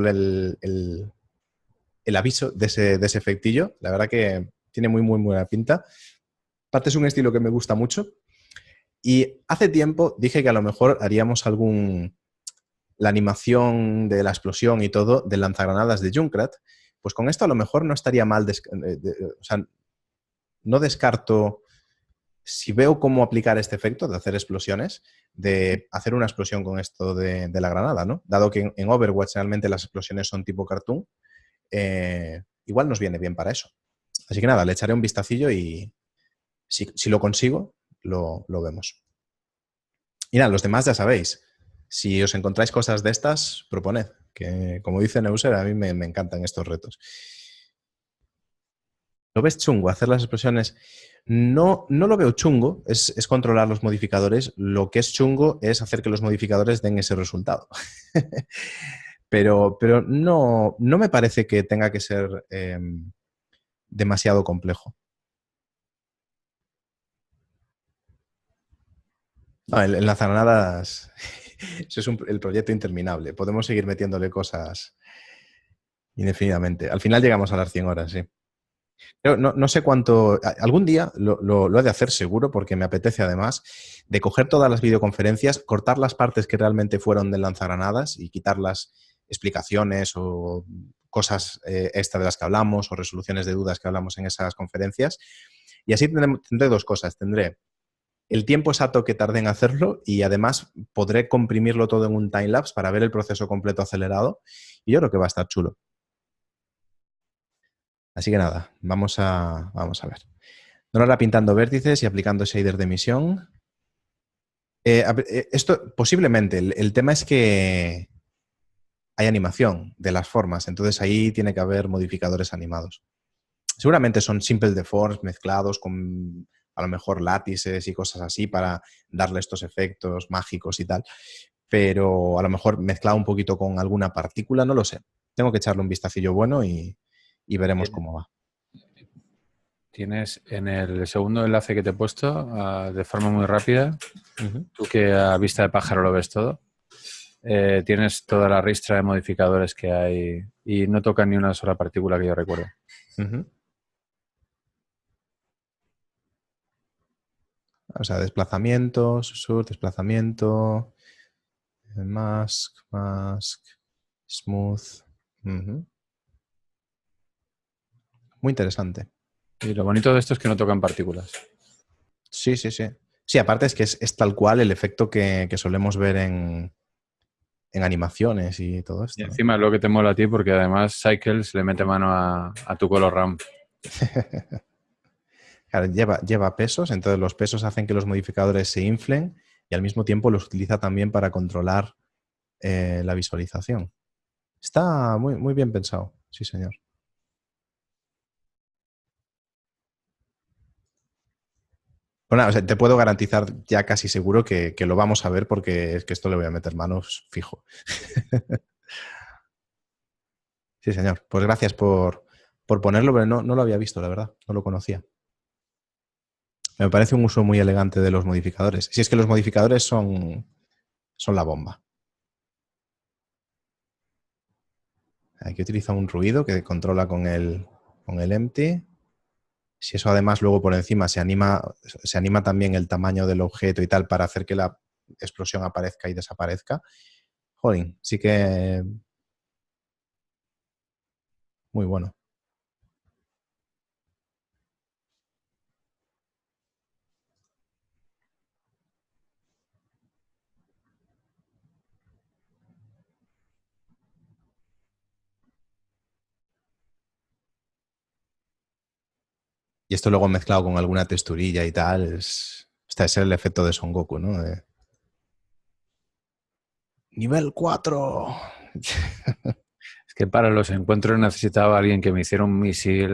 el aviso de ese efectillo. La verdad que tiene muy, muy buena pinta. Aparte es un estilo que me gusta mucho. Y hace tiempo dije que a lo mejor haríamos la animación de la explosión y todo de lanzagranadas de Junkrat. Pues con esto a lo mejor no estaría mal. O sea, no descarto, si veo cómo aplicar este efecto de hacer explosiones, de hacer una explosión con esto de la granada, ¿no? Dado que en Overwatch realmente las explosiones son tipo cartoon, igual nos viene bien para eso. Así que nada, le echaré un vistacillo y si lo consigo, lo vemos. Y nada, los demás ya sabéis. Si os encontráis cosas de estas, proponed. Que, como dice Neuser, a mí me encantan estos retos. ¿Lo ves chungo hacer las explosiones? No lo veo chungo, es controlar los modificadores. Lo que es chungo es hacer que los modificadores den ese resultado. pero no me parece que tenga que ser demasiado complejo. No, el lanzagranadas, eso es el proyecto interminable. Podemos seguir metiéndole cosas indefinidamente. Al final llegamos a las 100 horas, sí. Pero no sé cuánto. Algún día lo he de hacer seguro, porque me apetece además, de coger todas las videoconferencias, cortar las partes que realmente fueron del lanzagranadas y quitar las explicaciones o cosas extra de las que hablamos o resoluciones de dudas que hablamos en esas conferencias. Y así tendré dos cosas. Tendré el tiempo exacto que tardé en hacerlo y además podré comprimirlo todo en un timelapse para ver el proceso completo acelerado. Y yo creo que va a estar chulo. Así que nada, vamos a ver. Nora pintando vértices y aplicando shader de emisión. Esto posiblemente, el tema es que hay animación de las formas, entonces ahí tiene que haber modificadores animados. Seguramente son simple deforms mezclados con a lo mejor látices y cosas así para darle estos efectos mágicos y tal, pero a lo mejor mezclado un poquito con alguna partícula, no lo sé. Tengo que echarle un vistacillo bueno y veremos cómo va. Tienes en el segundo enlace que te he puesto, de forma muy rápida, tú que a vista de pájaro lo ves todo, tienes toda la ristra de modificadores que hay y no tocan ni una sola partícula que yo recuerdo. O sea, desplazamiento, susur, desplazamiento, mask, smooth. Muy interesante. Y lo bonito de esto es que no tocan partículas. Sí, sí, sí. Sí, aparte es que es tal cual el efecto que solemos ver en animaciones y todo esto. Y encima es lo que te mola a ti, porque además Cycles le mete mano a tu color ramp. Claro, lleva pesos, entonces los pesos hacen que los modificadores se inflen y al mismo tiempo los utiliza también para controlar la visualización. Está muy, muy bien pensado, sí, señor. Bueno, o sea, te puedo garantizar ya casi seguro que lo vamos a ver, porque es que esto le voy a meter manos fijo. Sí, señor. Pues gracias por ponerlo, pero no lo había visto, la verdad. No lo conocía. Me parece un uso muy elegante de los modificadores. Si es que los modificadores son la bomba. Aquí utiliza un ruido que controla con el empty. Si eso además luego por encima se anima también el tamaño del objeto y tal para hacer que la explosión aparezca y desaparezca. Jolín, sí que muy bueno. Y esto luego mezclado con alguna texturilla y tal, este es el efecto de Son Goku, ¿no? Nivel 4. Es que para los encuentros necesitaba alguien que me hiciera un misil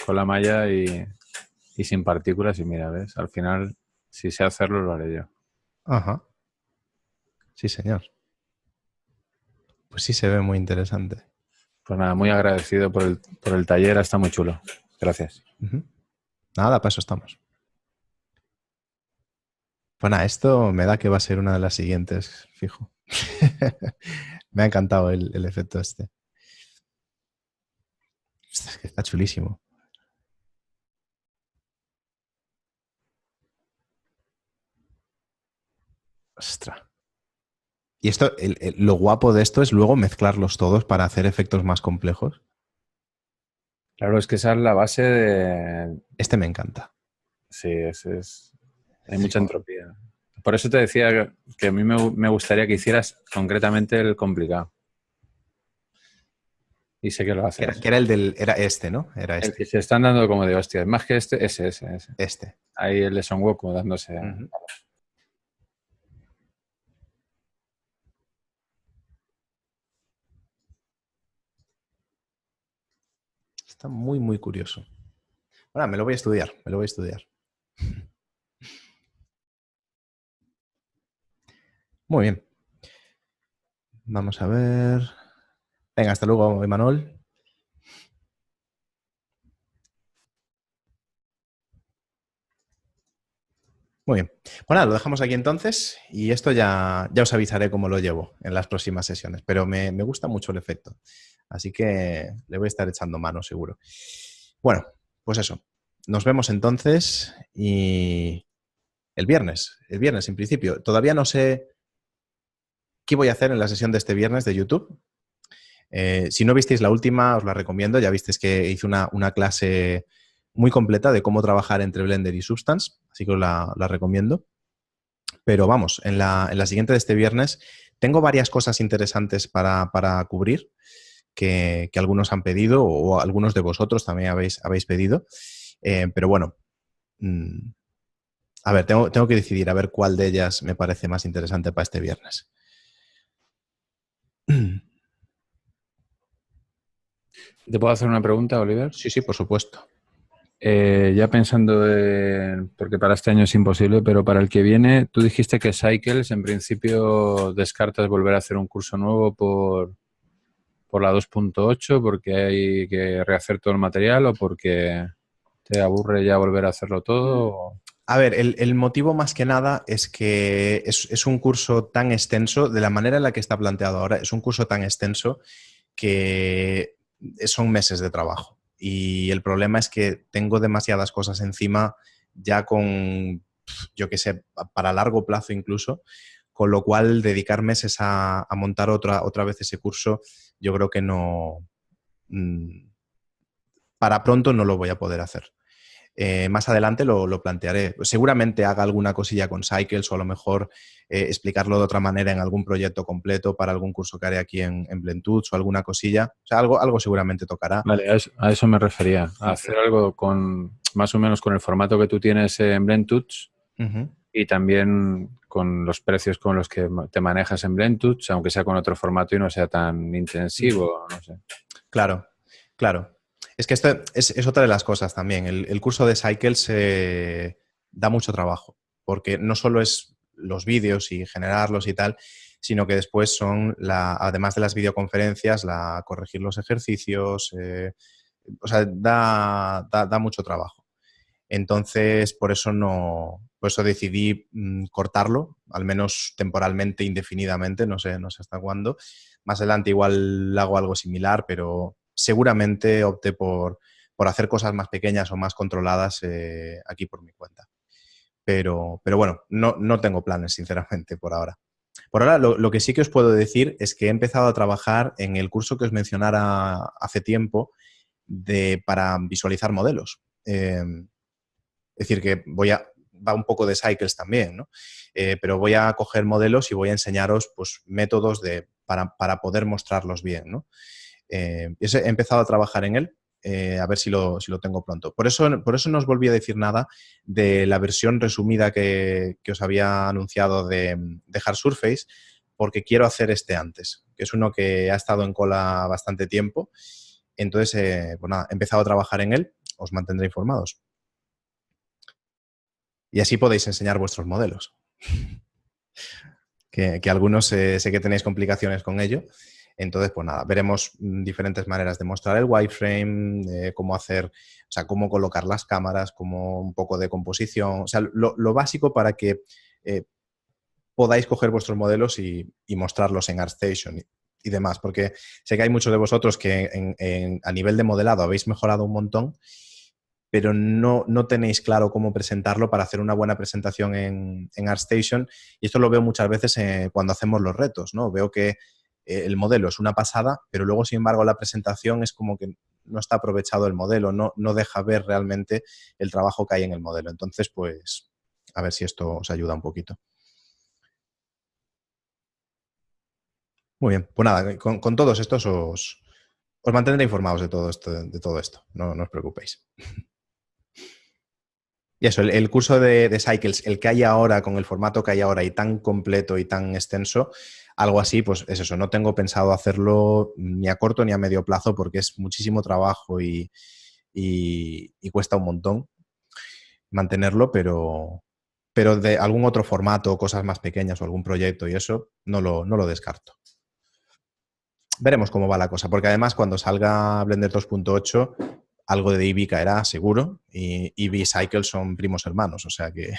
con la malla y sin partículas. Y mira, ¿ves? Al final, si sé hacerlo, lo haré yo. Ajá. Sí, señor. Pues sí se ve muy interesante. Pues nada, muy agradecido por el taller, está muy chulo. Gracias. Nada, para eso estamos. Pues nada, esto me da que va a ser una de las siguientes, fijo. Me ha encantado el efecto este. Es que está chulísimo. Ostras. Y esto, lo guapo de esto es luego mezclarlos todos para hacer efectos más complejos. Claro, es que esa es la base de... Este me encanta. Sí, hay mucha entropía. Por eso te decía que a mí me gustaría que hicieras concretamente el complicado. Y sé que lo haces. Que era era este, ¿no? Era El este. que se están dando como de hostias. Más que ese. Este. Ahí el de Son Goku dándose... Está muy, muy curioso. Bueno, me lo voy a estudiar, Muy bien. Vamos a ver. Venga, hasta luego, Emanuel. Muy bien. Bueno, lo dejamos aquí entonces y esto ya os avisaré cómo lo llevo en las próximas sesiones, pero me gusta mucho el efecto, así que le voy a estar echando mano seguro. Bueno, pues eso. Nos vemos entonces y el viernes en principio. Todavía no sé qué voy a hacer en la sesión de este viernes de YouTube. Si no visteis la última, os la recomiendo. Ya visteis que hice una clase muy completa de cómo trabajar entre Blender y Substance, así que os la recomiendo. Pero vamos, en la siguiente de este viernes tengo varias cosas interesantes para cubrir que algunos han pedido o algunos de vosotros también habéis pedido. Pero bueno, a ver, tengo que decidir a ver cuál de ellas me parece más interesante para este viernes. ¿Te puedo hacer una pregunta, Oliver? Sí, por supuesto. Ya pensando porque para este año es imposible, pero para el que viene, tú dijiste que Cycles, en principio, descartas volver a hacer un curso nuevo por la 2.8, porque hay que rehacer todo el material o porque te aburre ya volver a hacerlo todo. A ver, el motivo más que nada es que es un curso tan extenso, de la manera en la que está planteado ahora, es un curso tan extenso que son meses de trabajo. Y el problema es que tengo demasiadas cosas encima ya con, yo qué sé, para largo plazo incluso, con lo cual dedicar meses a montar otra vez ese curso, yo creo que no, para pronto no lo voy a poder hacer. Más adelante lo plantearé. Seguramente haga alguna cosilla con Cycles o a lo mejor explicarlo de otra manera en algún proyecto completo para algún curso que haré aquí en Blentuts o alguna cosilla. O sea, algo seguramente tocará. Vale, a eso me refería. A hacer algo más o menos con el formato que tú tienes en Blentuts y también con los precios con los que te manejas en Blentuts, aunque sea con otro formato y no sea tan intensivo, no sé. Claro. Es que esto es otra de las cosas también. El curso de Cycles da mucho trabajo, porque no solo es los vídeos y generarlos y tal, sino que después son, además de las videoconferencias, corregir los ejercicios, o sea, da mucho trabajo. Entonces, por eso decidí cortarlo, al menos temporalmente, indefinidamente, no sé hasta cuándo. Más adelante igual hago algo similar, pero seguramente opté por hacer cosas más pequeñas o más controladas aquí por mi cuenta. Pero bueno, no tengo planes, sinceramente, por ahora. Por ahora, lo que sí que os puedo decir es que he empezado a trabajar en el curso que os mencionara hace tiempo para visualizar modelos. Es decir, que va un poco de Cycles también, ¿no? Pero voy a coger modelos y voy a enseñaros pues, métodos para poder mostrarlos bien, ¿no? He empezado a trabajar en él, a ver si lo tengo pronto. Por eso no os volví a decir nada de la versión resumida que os había anunciado de Hard Surface, porque quiero hacer este antes, que es uno que ha estado en cola bastante tiempo. Entonces, pues nada, he empezado a trabajar en él, os mantendré informados. Y así podéis enseñar vuestros modelos. que algunos sé que tenéis complicaciones con ello. Entonces, pues nada, veremos diferentes maneras de mostrar el wireframe, cómo colocar las cámaras, como un poco de composición. O sea, lo básico para que podáis coger vuestros modelos y mostrarlos en ArtStation y demás. Porque sé que hay muchos de vosotros que a nivel de modelado habéis mejorado un montón, pero no tenéis claro cómo presentarlo para hacer una buena presentación en ArtStation. Y esto lo veo muchas veces cuando hacemos los retos, ¿no? Veo que el modelo es una pasada, pero luego, sin embargo, la presentación es como que no está aprovechado el modelo, no deja ver realmente el trabajo que hay en el modelo. Entonces, pues, a ver si esto os ayuda un poquito. Muy bien, pues nada, con todos estos os mantendré informados de todo esto, no os preocupéis. Y eso, el curso de Cycles, el que hay ahora, con el formato que hay ahora y tan completo y tan extenso, algo así, pues es eso. No tengo pensado hacerlo ni a corto ni a medio plazo porque es muchísimo trabajo y cuesta un montón mantenerlo, pero de algún otro formato, cosas más pequeñas o algún proyecto y eso, no lo descarto. Veremos cómo va la cosa, porque además cuando salga Blender 2.8 algo de Eevee caerá seguro y Eevee y Cycles son primos hermanos, o sea que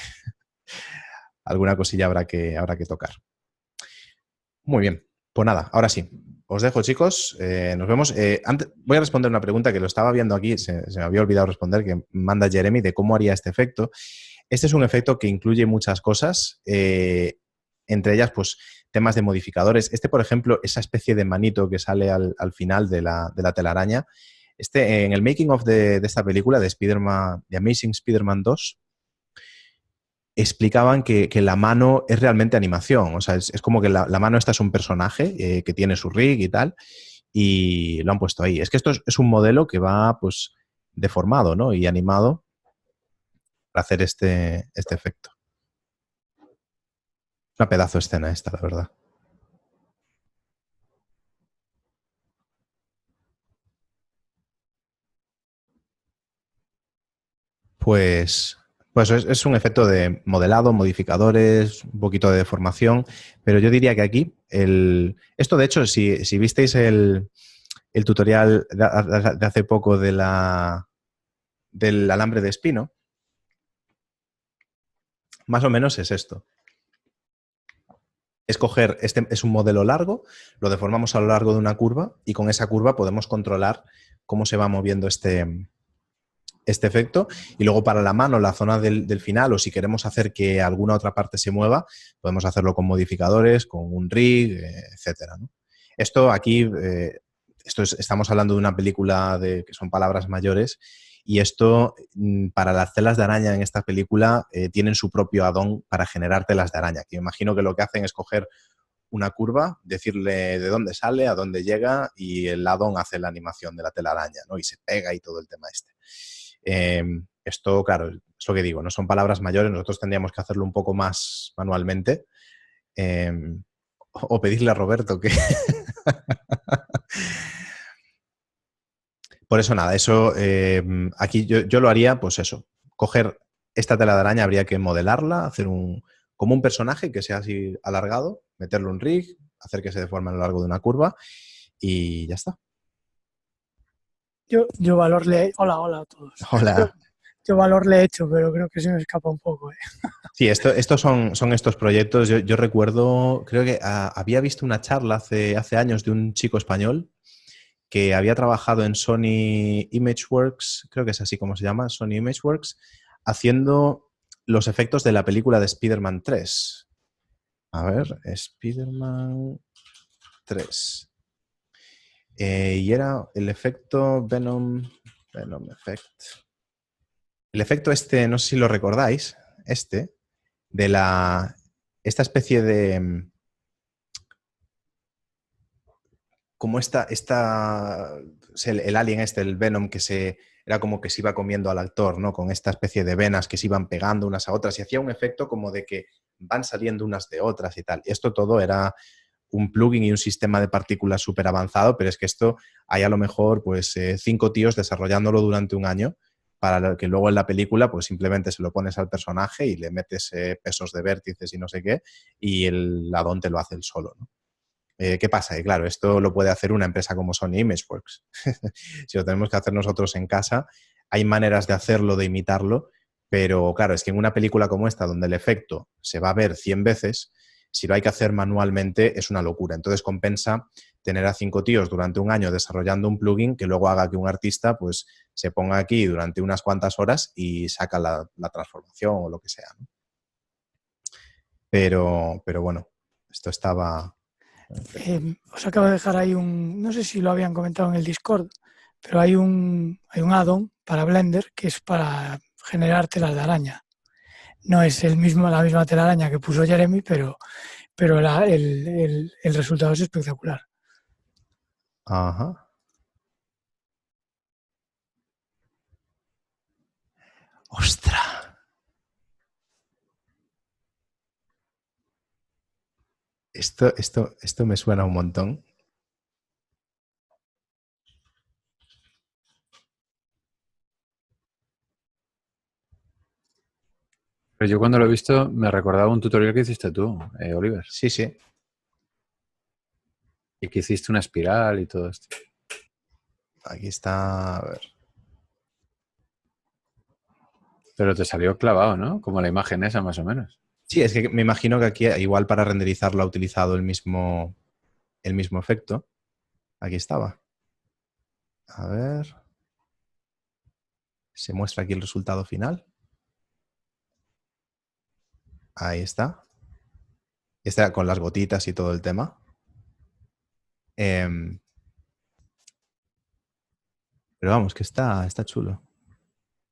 Alguna cosilla habrá que tocar. Muy bien, pues nada, ahora sí. Os dejo, chicos. Nos vemos. Antes, voy a responder una pregunta que lo estaba viendo aquí, se me había olvidado responder, que manda Jeremy, de cómo haría este efecto. Este es un efecto que incluye muchas cosas, entre ellas, pues, temas de modificadores. Este, por ejemplo, esa especie de manito que sale al final de la telaraña. En el making of de esta película, de Spider-Man, de Amazing Spider-Man 2, explicaban que la mano es realmente animación. O sea, es como que la mano esta es un personaje que tiene su rig y tal, y lo han puesto ahí. Es que esto es un modelo que va, pues, deformado, ¿no? Y animado para hacer este efecto. Una pedazo de escena esta, la verdad. Pues es un efecto de modelado, modificadores, un poquito de deformación, pero yo diría que aquí, esto de hecho, si visteis el tutorial de hace poco del alambre de espino, más o menos es esto. Escoger, este es un modelo largo, lo deformamos a lo largo de una curva y con esa curva podemos controlar cómo se va moviendo este efecto, y luego para la mano, la zona del final, o si queremos hacer que alguna otra parte se mueva, podemos hacerlo con modificadores, con un rig, etcétera, ¿no? Esto aquí, estamos hablando de una película que son palabras mayores, y esto, para las telas de araña en esta película, tienen su propio add-on para generar telas de araña, que imagino que lo que hacen es coger una curva, decirle de dónde sale, a dónde llega, y el add-on hace la animación de la telaraña, ¿no? Y se pega y todo el tema este. Esto, claro, es lo que digo, no son palabras mayores, nosotros tendríamos que hacerlo un poco más manualmente. O pedirle a Roberto que... Por eso nada, eso aquí yo lo haría, pues eso, coger esta tela de araña, habría que modelarla, hacer como un personaje que sea así alargado, meterle un rig, hacer que se deforme a lo largo de una curva y ya está. Yo valor le... Hola, hola a todos. Hola. Yo valor le he hecho, pero creo que se me escapa un poco. Sí, estos son estos proyectos. Yo recuerdo, creo que había visto una charla hace años de un chico español que había trabajado en Sony Imageworks, creo que es así como se llama, Sony Imageworks, haciendo los efectos de la película de Spider-Man 3. A ver, Spider-Man 3. Y era el efecto Venom Effect. El efecto este, no sé si lo recordáis, de esta especie de, como el alien el Venom, era como que se iba comiendo al actor, ¿no? Con esta especie de venas que se iban pegando unas a otras y hacía un efecto como de que van saliendo unas de otras y tal. Y esto todo era un plugin y un sistema de partículas súper avanzado, pero es que esto hay a lo mejor pues 5 tíos desarrollándolo durante un año para que luego en la película pues simplemente se lo pones al personaje y le metes pesos de vértices y no sé qué, y el addon te lo hace él solo, ¿no? ¿Qué pasa? Que claro, esto lo puede hacer una empresa como Sony Imageworks. Si lo tenemos que hacer nosotros en casa, hay maneras de hacerlo, de imitarlo, pero claro, es que en una película como esta, donde el efecto se va a ver 100 veces, si lo hay que hacer manualmente es una locura. Entonces compensa tener a 5 tíos durante un año desarrollando un plugin que luego haga que un artista pues se ponga aquí durante unas cuantas horas y saca la transformación o lo que sea, ¿no? Pero bueno, esto estaba... Os acabo de dejar ahí no sé si lo habían comentado en el Discord, pero hay un add-on para Blender que es para generar telas de araña. No es la misma telaraña que puso Jeremy, pero el resultado es espectacular. Ajá. ¡Ostras! Esto me suena un montón. Pero yo cuando lo he visto me recordaba un tutorial que hiciste tú, Oliver. Sí, sí. Y que hiciste una espiral y todo esto. Aquí está, a ver. Pero te salió clavado, ¿no? Como la imagen esa, más o menos. Sí, es que me imagino que aquí igual para renderizarlo ha utilizado el mismo efecto. Aquí estaba. A ver. Se muestra aquí el resultado final. Ahí está. Está con las gotitas y todo el tema. Pero vamos, que está chulo.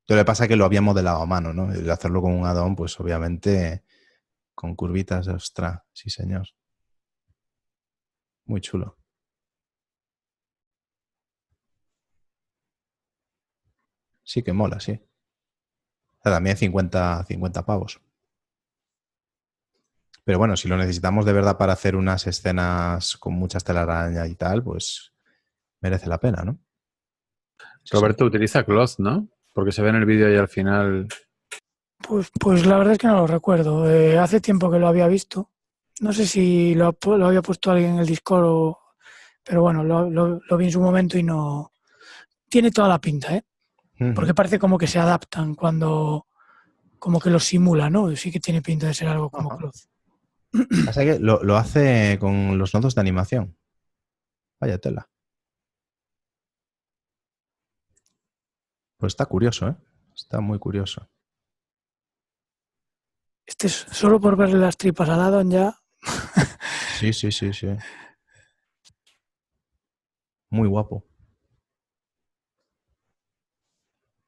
Lo que pasa es que lo había modelado a mano, ¿no? El hacerlo con un add-on, pues obviamente con curvitas, ostras, sí señor. Muy chulo. Sí que mola, sí. O sea, también 50 pavos. Pero bueno, si lo necesitamos de verdad para hacer unas escenas con muchas telarañas y tal, pues merece la pena, ¿no? Sí, Roberto utiliza Cloth, ¿no? Porque se ve en el vídeo y al final... Pues la verdad es que no lo recuerdo. Hace tiempo que lo había visto. No sé si lo había puesto alguien en el Discord pero bueno, lo vi en su momento y no... Tiene toda la pinta, ¿eh? Porque parece como que se adaptan cuando... Como que lo simula, ¿no? Sí que tiene pinta de ser algo como Ajá. Cloth. Pasa que lo hace con los nodos de animación. Vaya tela. Pues está curioso, ¿eh? Está muy curioso. Este es solo por verle las tripas al lado ya. Sí, sí, sí, sí. Muy guapo.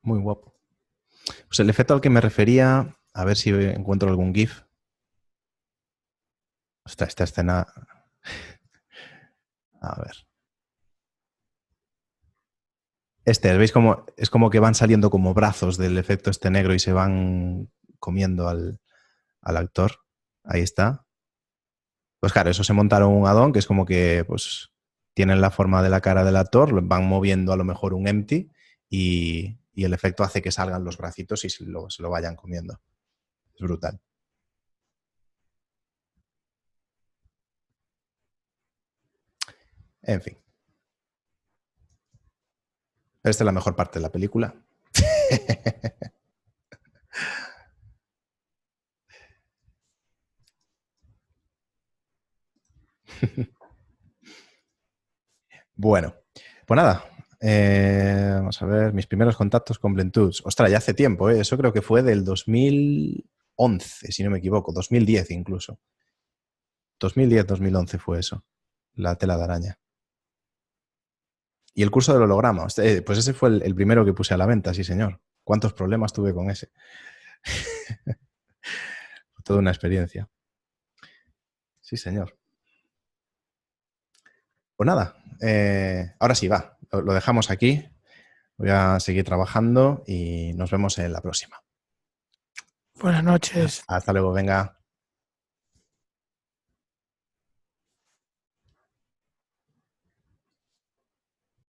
Muy guapo. Pues el efecto al que me refería, a ver si encuentro algún GIF. Ostras, esta escena. A ver. ¿Veis cómo es como que van saliendo como brazos del efecto este negro y se van comiendo al actor? Ahí está. Pues claro, eso se montaron un add-on que es como que pues tienen la forma de la cara del actor, van moviendo a lo mejor un empty y el efecto hace que salgan los bracitos y se lo vayan comiendo. Es brutal. En fin. Esta es la mejor parte de la película. Bueno, pues nada. Vamos a ver, mis primeros contactos con Bluetooth. Ostras, ya hace tiempo, ¿eh? Eso creo que fue del 2011, si no me equivoco, 2010 incluso. 2010-2011 fue eso, la tela de araña. Y el curso del holograma, pues ese fue el primero que puse a la venta, sí señor. ¿Cuántos problemas tuve con ese? Toda una experiencia. Sí señor. Pues nada, ahora sí, va, lo dejamos aquí. Voy a seguir trabajando y nos vemos en la próxima. Buenas noches. Hasta luego, venga.